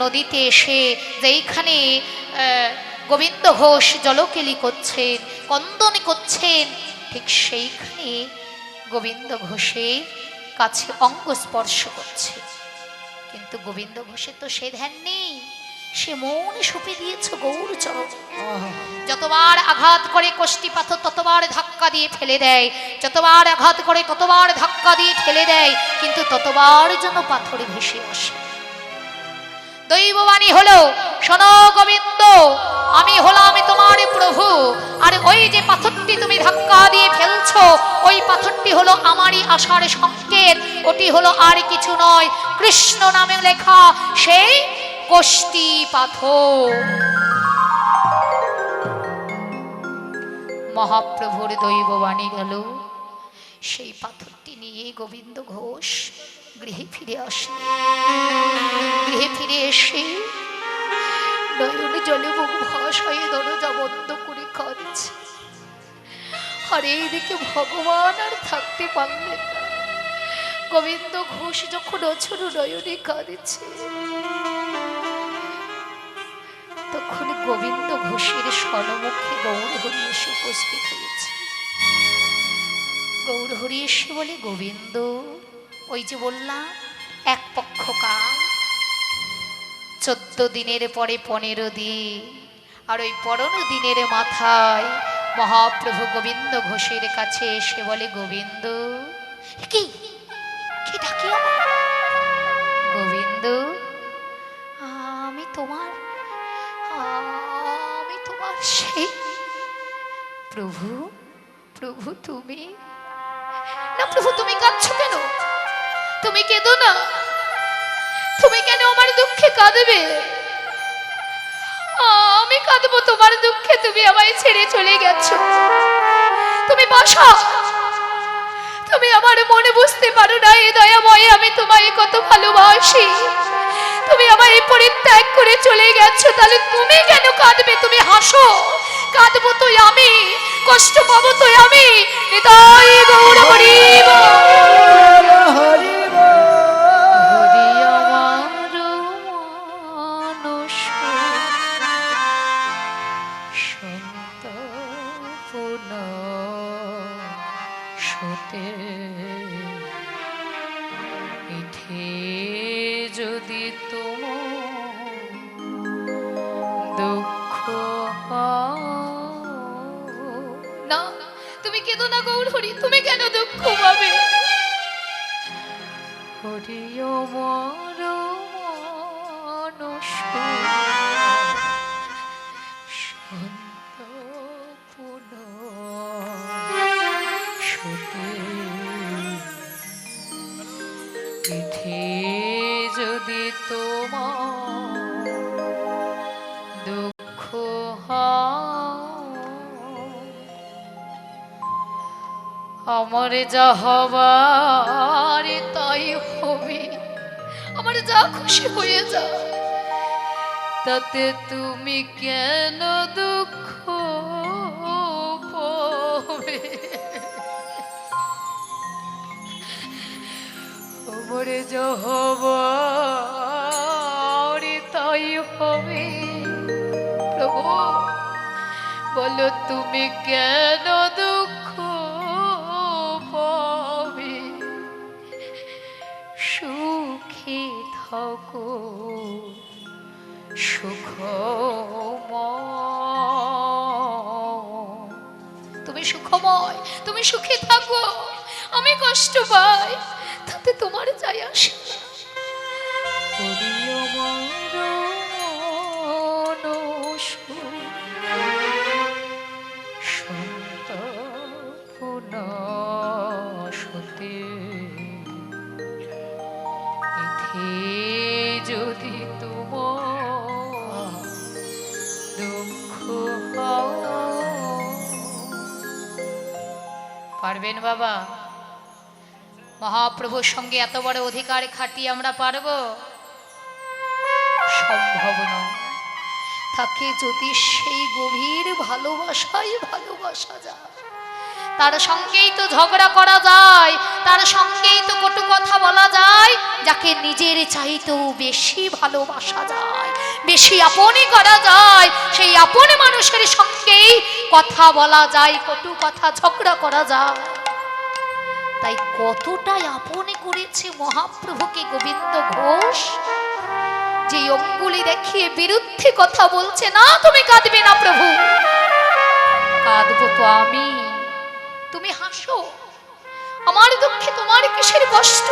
নদীতে এসে, যেইখানে গোবিন্দ ঘোষ জলকেলি করছেন, কন্দন করছেন, ঠিক সেইখানে গোবিন্দ ঘোষের কাছে অঙ্গ স্পর্শ করছে। কিন্তু গোবিন্দ ঘোষের তো সে ধ্যান নেই, সে মন সঁপে দিয়েছে গৌর চরণ। যতবার আঘাত করে কোষ্ঠী পাথর ততবার ধাক্কা দিয়ে ফেলে দেয়, যতবার আঘাত করে ততবার ধাক্কা দিয়ে ফেলে দেয়, কিন্তু ততবার যেন পাথরে ভেসে আসে। দৈববাণী হলো, শোনো গোবিন্দ, আমি হলাম তোমার প্রভু, আর ওই যে পাথরটি তুমি ধাক্কা দিয়ে ফেলছো, ওই পাথরটি হলো আমারই আশার সংকেত। ওটি হলো আর কিছু নয়, কৃষ্ণ নামে লেখা সেই কোষ্ঠী পাথর। মহাপ্রভুর দৈববাণী গেল, সেই পাথরটি নিয়ে গোবিন্দ ঘোষ গৃহে ফিরে আসে। গৃহে ফিরে এসে নয়ন জলে মুখ ভাসায় দরজা বন্ধ করে কাঁদছে। আর এইদিকে ভগবান আর থাকতে পারলেন না। গোবিন্দ ঘোষ যখন অঝর নয়নে কাঁদছে, তখন গোবিন্দ ঘোষের স্বর্ণমুখে গৌর হরি এসে উপস্থিত হয়েছে। গৌর হরি এসে বলে, গোবিন্দ, ওই যে বললাম এক পক্ষ কাল, 14 দিনের পরে 15 দিন, আর ওই 15 দিনের মাথায় মহাপ্রভু গোবিন্দ ঘোষের কাছে এসে বলে, গোবিন্দ, কি কি ডাকি আমার? গোবিন্দ, আমি তোমার সেই প্রভু। প্রভু তুমি না, প্রভু তুমি কাঁদছো কেন? তুমি কেঁদো না, তুমি কেন আমার দুঃখে কাঁদবে? আমি কাঁদবো তোমার দুঃখে? তুমি আমায় ছেড়ে চলে গেছো, তুমি ভালোবাসা তুমি আমার মনে বুঝতে পারো না। এই দয়াময়, আমি তোমায় কত ভালোবাসি। তুমি আমায় পরিত্যাগ করে চলে গেছো, তাহলে তুমি কেন কাঁদবে? তুমি হাসো। কাঁদবো তো আমি, কষ্ট পাবো তো আমি। নিতাই গৌর হরি বল। হরি বল। হরি আমার মানস সন্তপন সতে পিঠে যদি তোমার দুঃখ না, তুমি কেঁদো না গৌর হরি, তুমি কেন দুঃখ পাবে? হরি আমার মানস সন্তপন সতে পিঠে যদি তোমার দুঃখ আমার যা হবার তাই হবে, আমার যা খুশি হয়ে যা, তাতে তুমি কেন দুঃখ পাবে? আমার যা হবার তাই হবে, প্রভু বলো তুমি কেন দুঃখ পাবে? সুখে থাকো সুখময়, তুমি সুখময়, তুমি সুখে থাকো, আমি কষ্ট পাই, তাতে তোমার যায় আসে না। হরি আমার মানস সন্তপন সতে পিঠে যদি তোমার দুঃখ পারবেন বাবা? মহাপ্রভুর সঙ্গে এত বড় অধিকার খাটিয়ে আমরা পারবো? সম্ভব নয়। তাকে যদি সেই গভীর ভালোবাসায় ভালোবাসা যায়, তার সঙ্গেই তো ঝগড়া করা যায়, তার সঙ্গেই তো কটু কথা বলা যায়। যাকে নিজের চাইতেও বেশি ভালোবাসা যায়, বেশি আপনই করা যায়, সেই আপন মানুষের সঙ্গেই কথা বলা যায়, কটু কথা ঝগড়া করা যায়। তাই কতটাই আপনে করেছে মহাপ্রভুকে গোবিন্দ ঘোষ, যে অঙ্গুলি দেখিয়ে বিরুদ্ধে কথা বলছে। না, তুমি কাঁদবে না প্রভু, কাঁদবো তো আমি। তুমি হাসো, আমার দুঃখে তোমার কিসের কষ্ট?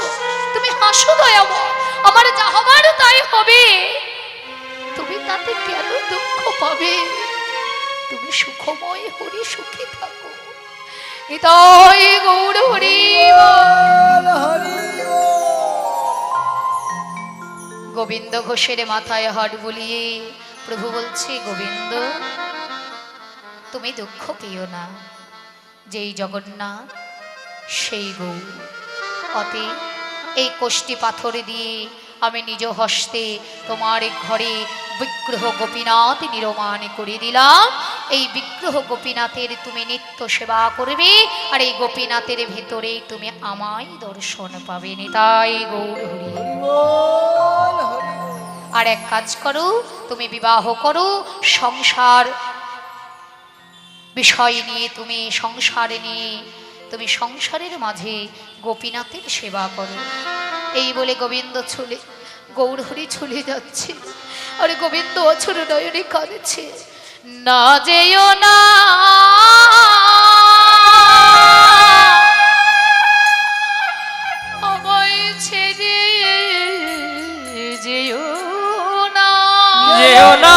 তুমি হাসো দয়াময়, আমার যা হবার তাই হবে, তুমি তাতে কেন দুঃখ পাবে? তুমি সুখময় হরি, সুখী থাকো। নিতাই গৌর হরি বল। হরি বল। গোবিন্দ ঘোষের মাথায় হাত বুলিয়ে প্রভু বলছে, গোবিন্দ তুমি দুঃখ পেও না, যেই জগন্নাথ সেই গৌর। অতে এই কোষ্ঠী পাথর দিয়ে আমি নিজ হস্তে তোমার ঘরে বিগ্রহ গোপীনাথ নির্মাণ করে দিলাম। এই বিগ্রহ গোপীনাথের তুমি নিত্য সেবা করবে, আর এই গোপীনাথের ভেতরে তুমি আমায় দর্শন পাবে। নিতাই গৌর হরি। আর এক কাজ করো, তুমি বিবাহ করো, সংসার বিষয় নিয়ে তুমি সংসারে নিয়ে তুমি সংসারের মাঝে গোপীনাথের সেবা করো। এই বলে গোবিন্দ গৌরহরি চলে যাচ্ছে, আর গোবিন্দ অছর নয়নে কাঁদছে। না যেও না, আমায় ছেড়ে যেও না, যেও না,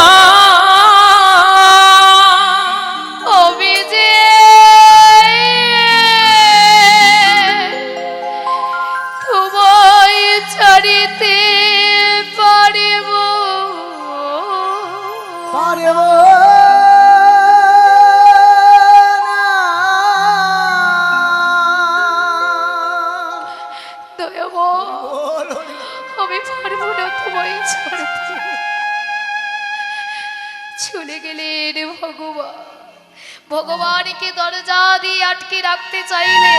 ভগবানকে দরজা দিয়ে আটকে রাখতে চাইলে,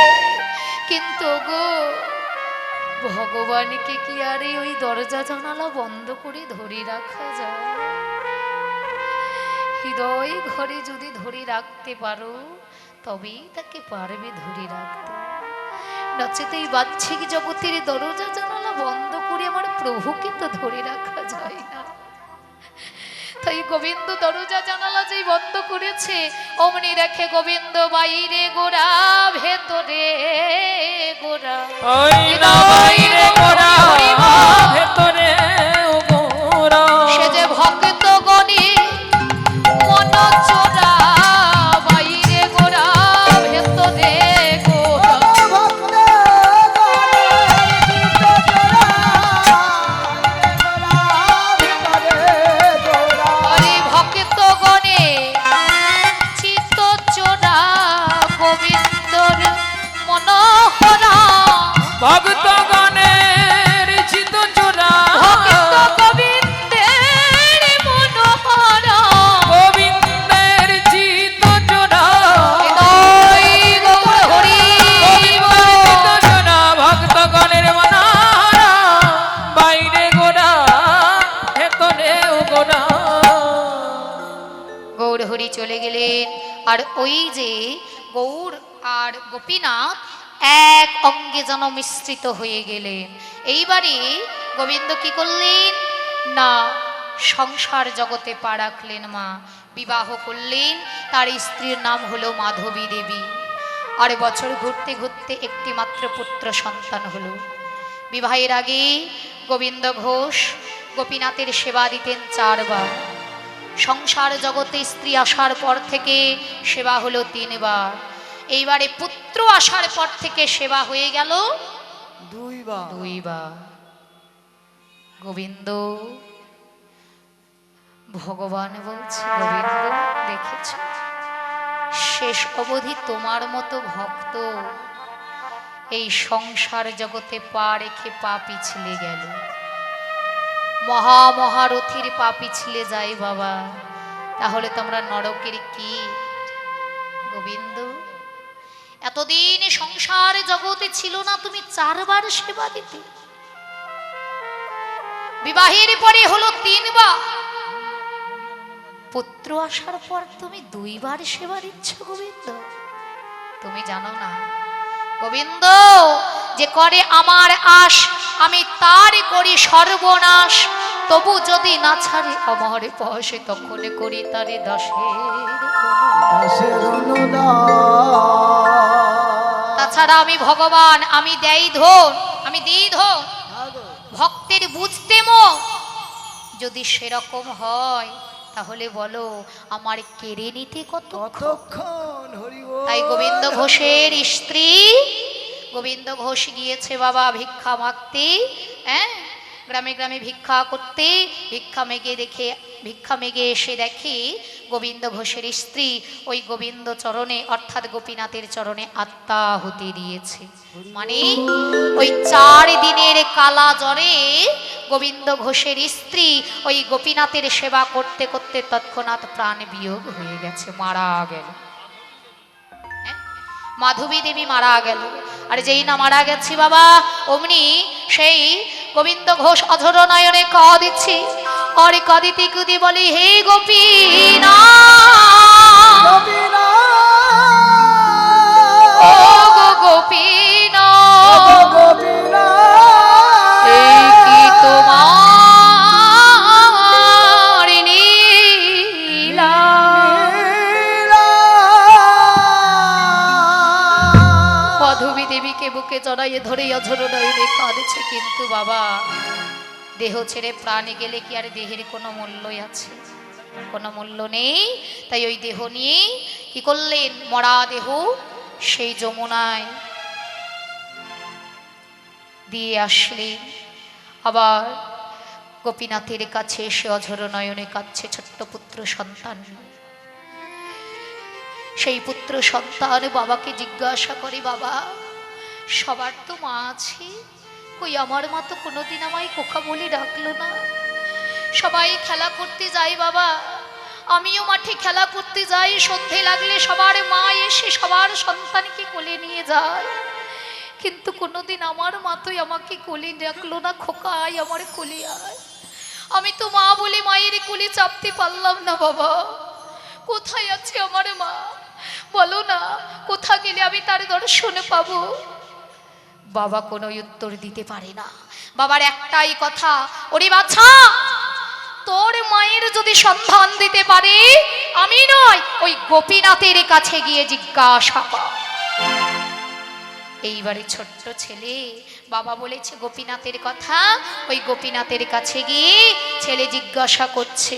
কিন্তু গো ভগবানকে কি আরে ওই দরজা জানালা বন্ধ করে ধরে রাখা যায়? হৃদয় ঘরে যদি ধরে রাখতে পারো তবেই তাকে পারবে ধরে রাখতে, নচেত এই বাহ্যিক জগতের দরজা জানালা বন্ধ করে আমার প্রভুকে তো ধরে রাখা যায় না। তাই গোবিন্দ দরজা জানালা যেই বন্ধ করেছে, অমনি রেখে গোবিন্দ বাইরে গোরা ভেতরে গোরা, ওই না বাইরে গোরা ভেতরে গোরা, সে যে ভক্ত গণে মন চোরা, বাইরে গোরা ভেতরে গোরা। হরি ভক্ত গণে চিত্ত চোরা, গোবিন্দর মনোহরা, ভক্তগণের চিত্ত চোরা, ভক্ত গোবিন্দের মনোহরা, গোবিন্দের চিত্ত চোরা, হৃদয় গৌর হরি গোবিন্দের চিত্ত চোরা, ভক্তগণের মনোহরা, বাইরে গোরা ভেতরে গোরা। গৌর হরি চলে গেলেন। আর ওই যে গৌর আর গোপীনাথ এক অঙ্গে যেন মিশ্রিত হয়ে গেলেন। এইবারে গোবিন্দ কি করলেন না, সংসার জগতে পা রাখলেন মা, বিবাহ করলেন। তার স্ত্রীর নাম হলো মাধবী দেবী। আর বছর ঘুরতে ঘুরতে একটি মাত্র পুত্র সন্তান হলো। বিবাহের আগে গোবিন্দ ঘোষ গোপীনাথের সেবা দিতেন 4 বার। সংসার জগতে স্ত্রী আসার পর থেকে সেবা হলো 3 বার। এইবারে পুত্র আসার পর থেকে সেবা হয়ে গেল 2 বার। গোবিন্দ ভগবান বলছে, গোবিন্দ দেখেছ, শেষ অবধি তোমার মতো ভক্ত এই সংসার জগতে পা রেখে পা পিছলে গেল। মহামহারথীর পা পিছলে যায় বাবা, তাহলে তোমরা নরকের কি? গোবিন্দ এতদিন সংসার জগতে ছিল না, তুমি 4 বার সেবা দিতে, বিবাহের পরে হলো 3 বার, পুত্র আসার পর তুমি 2 বার সেবা দিচ্ছ। গোবিন্দ তুমি জানো না, গোবিন্দ যে করে আমার আশ, আমি তার করি সর্বনাশ, তবু যদি না ছাড়ে আমার পাশে, তখন করি তারে তাছাড়া আমি ভগবান, আমি দেই ধন, আমি দিই ধন, ভক্তের বুঝতে মন। যদি সেরকম হয় তাহলে বলো আমার কেড়ে নিতে কতক্ষণ? তাই গোবিন্দ ঘোষের স্ত্রী গোবিন্দ ঘোষ গিয়েছে বাবা ভিক্ষা মাগতে, গ্রামে গ্রামে ভিক্ষা করতে। ভিক্ষা মেগে এসে দেখে গোবিন্দ ঘোষের স্ত্রী ওই গোবিন্দ চরণে অর্থাৎ গোপীনাথের চরণে আত্মাহুতি দিয়েছে। মানে ওই 4 দিনের কালা জ্বরে গোবিন্দ ঘোষের স্ত্রী ওই গোপীনাথের সেবা করতে করতে তৎক্ষণাৎ প্রাণ বিয়োগ হয়ে গেছে, মারা গেল। মাধবী দেবী মারা গেল। আর যেই না মারা গেছি বাবা, অমনি সেই গোবিন্দ ঘোষ অঝর নয়নে কাঁদিছি। আর কাঁদিতে কুদি বলে, হে গোপীনা, ও গো গোপীনা, এই কি তোমার লীলা? মাধবী দেবীকে বুকে জড়াইয়ে ধরে অঝর নয়নে কাঁদেছে। কিন্তু বাবা দেহ ছেড়ে প্রাণে গেলে কি আর দেহের কোনো মূল্যই আছে? কোনো মূল্য নেই। তাই ওই দেহ নিয়ে কি করলেন, মরা দেহ সেই যমুনায় দিয়ে আসলেন। আবার গোপীনাথের কাছে এসে অঝর নয়নে কাঁদছে ছোট্ট পুত্র সন্তান। সেই পুত্র সন্তান বাবাকে জিজ্ঞাসা করে, বাবা সবার তো মা আছে, কই আমার মা তো কোনোদিন আমায় কোকা বলে ডাকলো না। সবাই খেলা করতে যায় বাবা, আমিও মাঠে খেলা করতে যাই, সন্ধে লাগলে সবার মা এসে সবার সন্তানকে কোলে নিয়ে যায়, কিন্তু কোনোদিন আমার মা তো আমাকে কোলে ডাকলো না, খোকাই আমার কোলে আয়। আমি তো মা বলে মায়ের কোলে চাপতে পারলাম না। বাবা কোথায় আছে আমার মা, বলো না, কোথা গেলে আমি তার দর্শন পাবো? বাবা কোনো উত্তর দিতে পারে না। বাবার একটাই কথা, ওরে বাছা, তোর মায়ের যদি সন্ধান দিতে পারে আমি নয়, ওই গোপীনাথের কাছে গিয়ে জিজ্ঞাসা কর। এইবারে ছোট্ট ছেলে বাবা বলেছে গোপীনাথের কথা, ওই গোপীনাথের কাছে গিয়ে ছেলে জিজ্ঞাসা করছে,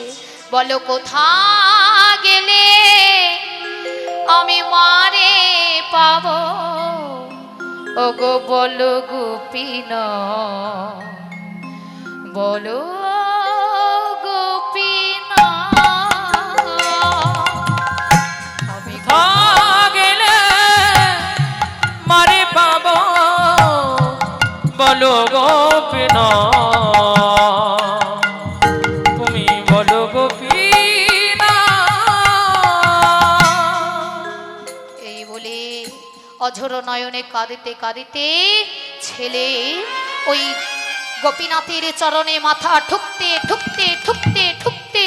বলো কোথা গেলে আমি মারে পাবো? ওগো বলো গোপীনাথ, বলো গোপীনাথ, আমি গেলে মারে পাবো, বলো গোপীনাথ, তুমি বলো গোপীনাথ। এই বলে অঝোর নয়নে কাঁদিতে কাঁদিতে ছেলে ওই গোপীনাথের চরণে মাথা ঠুকতে ঠুকতে ঠুকতে ঠুকতে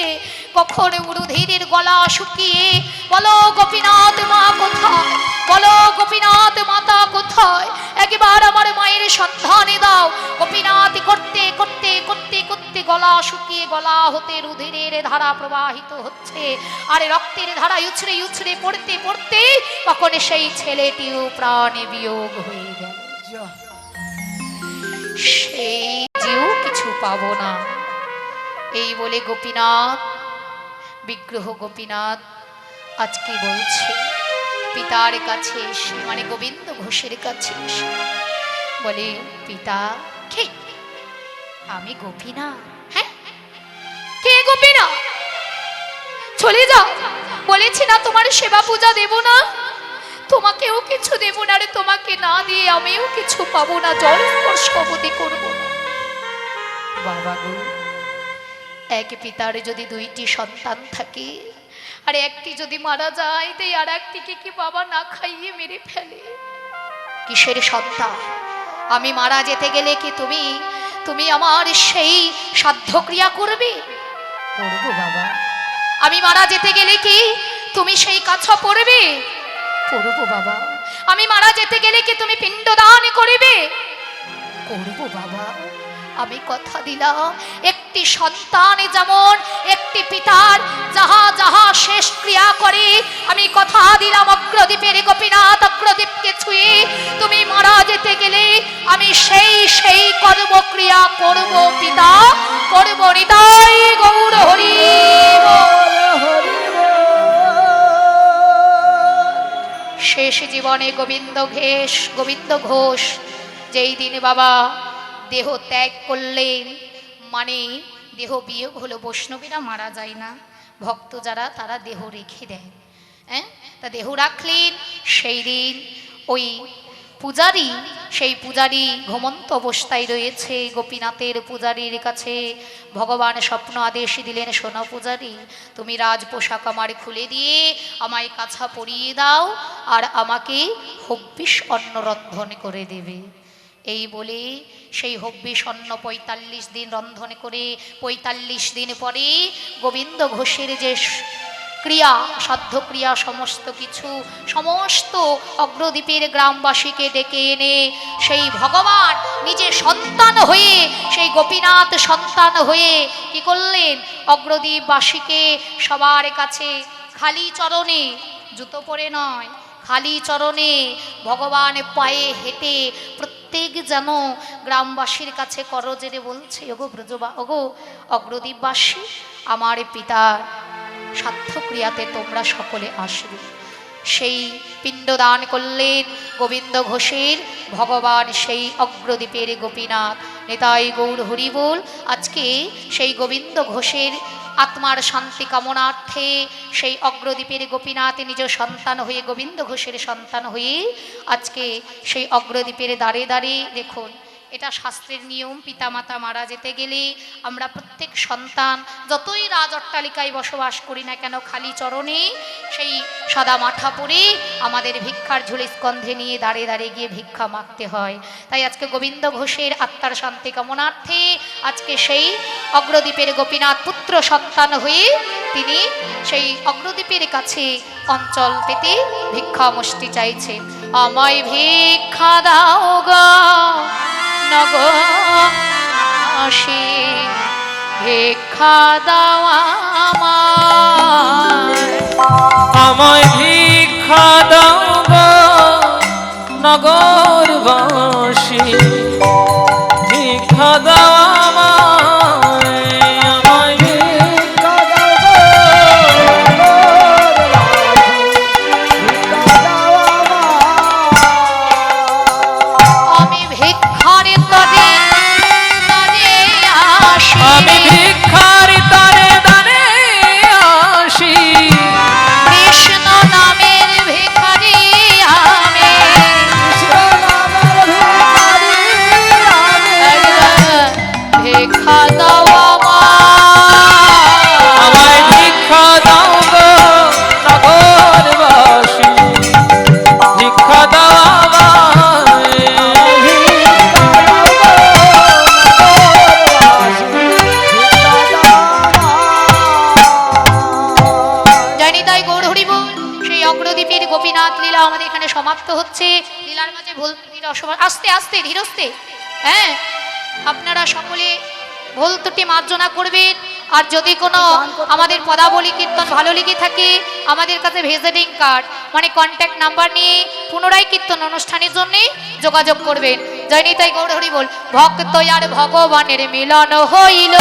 কখন উরুধীরের গলা শুকিয়ে, বলো গোপীনাথ মা কোথায়, বলো গোপীনাথ মাতা কোথায়, একবার আমার মায়ের সন্ধানে দাও। গোপীনাথ করতে করতে করতে করতে গলা শুকিয়ে, গলা হতে রুধিরের ধারা প্রবাহিত হচ্ছে, আর রক্তের ধারা উছড়ে উছড়ে পড়তে পড়তে কখন সেই ছেলেটিও প্রাণে বিয়োগ হয়ে গেল। সেই যেও কিছু পাবো না। এই বলে গোপীনাথ, বিগ্রহ গোপীনাথ আজকে বলছে পিতার কাছে এসে, মানে গোবিন্দ ঘোষের কাছে এসে বলে, পিতা কে? আমি গোপীনাথ। হ্যাঁ, কে গোপীনাথ? চলে যাও, বলেছি না তোমার সেবা পূজা দেব না, তোমাকেও কিছু দেব না, রে তোমাকে না দিয়ে আমিও কিছু পাবো না, জল স্পর্শ অবধি করবো না। বাবা গো, এক পিতার যদি দুইটি সন্তান থাকে আর একটি যদি মারা যায়, তাই আর একটিকে কি বাবা না খাইয়ে মেরে ফেলে? কিসের সন্তান? আমি মারা যেতে গেলে কি তুমি তুমি আমার সেই সাধ্য ক্রিয়া করবে? করবো বাবা। আমি মারা যেতে গেলে কি তুমি সেই কাছা পড়বে? করবো বাবা। আমি মারা যেতে গেলে কি তুমি পিণ্ডদান করবে? করবো বাবা। আমি কথা দিলাম, একটি সন্তান যেমন একটি পিতার যাহা যাহা শেষ ক্রিয়া করে, আমি কথা দিলাম অগ্রদ্বীপের গোপীনাথ অগ্রদ্বীপকে ছুঁয়ে তুমি মারা যেতে গেলে আমি সেই সেই কর্মক্রিয়া করব পিতা, করব। নিতাই গৌর হরি বল। শেষ জীবনে গোবিন্দ ঘোষ যেই দিন বাবা দেহ ত্যাগ করলেন, মানে দেহ বিয়োগ হলো, বৈষ্ণবীরা মারা যায় না, ভক্ত যারা তারা দেহ রেখে দেয়, হ্যাঁ, তা দেহ রাখলেন। সেই দিন ওই পূজারী, সেই পূজারী ঘুমন্ত অবস্থায় রয়েছে। গোপীনাথের পূজারীর কাছে ভগবান স্বপ্ন আদেশ দিলেন, শোনো পূজারী, তুমি রাজ পোশাক আমার খুলে দিয়ে আমায় কাছা পরিয়ে দাও আর আমাকে হব্বিষ অন্ন রন্ধন করে দেবে। এই বলে সেই হব্বিষ অন্ন ৪৫ দিন রন্ধন করে ৪৫ দিন পরে গোবিন্দ ঘোষের যে ক্রিয়া, সাধ্য ক্রিয়া সমস্ত কিছু, সমস্ত অগ্রদ্বীপের গ্রামবাসীকে ডেকে এনে সেই ভগবান নিজে সন্তান হয়ে, সেই গোপীনাথ সন্তান হয়ে কি করলেন? অগ্রদ্বীপবাসীকে সবার কাছে খালি চরণে, জুতো পরে নয়, খালি চরণে ভগবান পায়ে হেঁটে প্রত্যেক যেন গ্রামবাসীর কাছে করজেরে বলছে, ওগো ব্রজবা, ওগো অগ্রদ্বীপবাসী, আমার পিতার সাধ্যক্রিয়াতে তোমরা সকলে আসবে। সেই পিণ্ডদান করলেন গোবিন্দ ঘোষের ভগবান, সেই অগ্রদ্বীপের গোপীনাথ। নিতাই গৌর হরি বল। আজকে সেই গোবিন্দ ঘোষের আত্মার শান্তি কামনার্থে সেই অগ্রদ্বীপের গোপীনাথ নিজ সন্তান হয়ে, গোবিন্দ ঘোষের সন্তান হয়ে আজকে সেই অগ্রদ্বীপের দ্বারে দ্বারে দেখুন এটা শাস্ত্রের নিয়ম। পিতামাতা মারা যেতে গেলে আমরা প্রত্যেক সন্তান যতই রাজ অট্টালিকায় বসবাস করি না কেন, খালি চরণে সেই সাদা মাঠা পরে আমাদের ভিক্ষার ঝুলি স্কন্ধে নিয়ে দাঁড়িয়ে দাঁড়িয়ে গিয়ে ভিক্ষা মাগতে হয়। তাই আজকে গোবিন্দ ঘোষের আত্মার শান্তি কামনার্থে আজকে সেই অগ্রদ্বীপের গোপীনাথ পুত্র সন্তান হয়ে তিনি সেই অগ্রদ্বীপের কাছে অঞ্চল পেতে ভিক্ষা মুষ্টি চাইছে। আমায় ভিক্ষা দাও গো নগরবাসী, ভিক্ষা দাও আমায় ভিক্ষা দাও গো নগরবাসী, ভিক্ষা দাও আমায়, আমায় ভিক্ষা দাও গো নগরবাসী, ভিক্ষা দাও আমায়। আমি ভিক্ষারে তরে তরে আসি, আমি ভিক্ষার তরে দানে আসি, কৃষ্ণ নামের ভিখারি আমি, কৃষ্ণ নামের ভিখারি আমি। ভিক্ষা দাও আমায় ভিক্ষা দাও গো নগরবাসী, ভিক্ষা দাও আমায়। জানি তাই গৌর হরি বল। সেই অগ্রদ্বীপের গোপীনাথ লীলা আমাদের এখানে সমাপ্ত হচ্ছে। লীলার মাঝে ভুল ত্রুটি আস্তে আস্তে ধীরস্তে, হ্যাঁ, আপনারা সকলে ভুল ত্রুটি মার্জনা করবেন। আর যদি কোনো আমাদের পদাবলী কীর্তন ভালো লেগে থাকে, আমাদের কাছে ভিজিটিং কার্ড মানে কন্ট্যাক্ট নাম্বার নিয়ে পুনরায় কীর্তন অনুষ্ঠানের জন্য যোগাযোগ করবেন। জয় নিতাই গৌর হরি বল। ভক্ত আর ভগবানের মিলন হইল।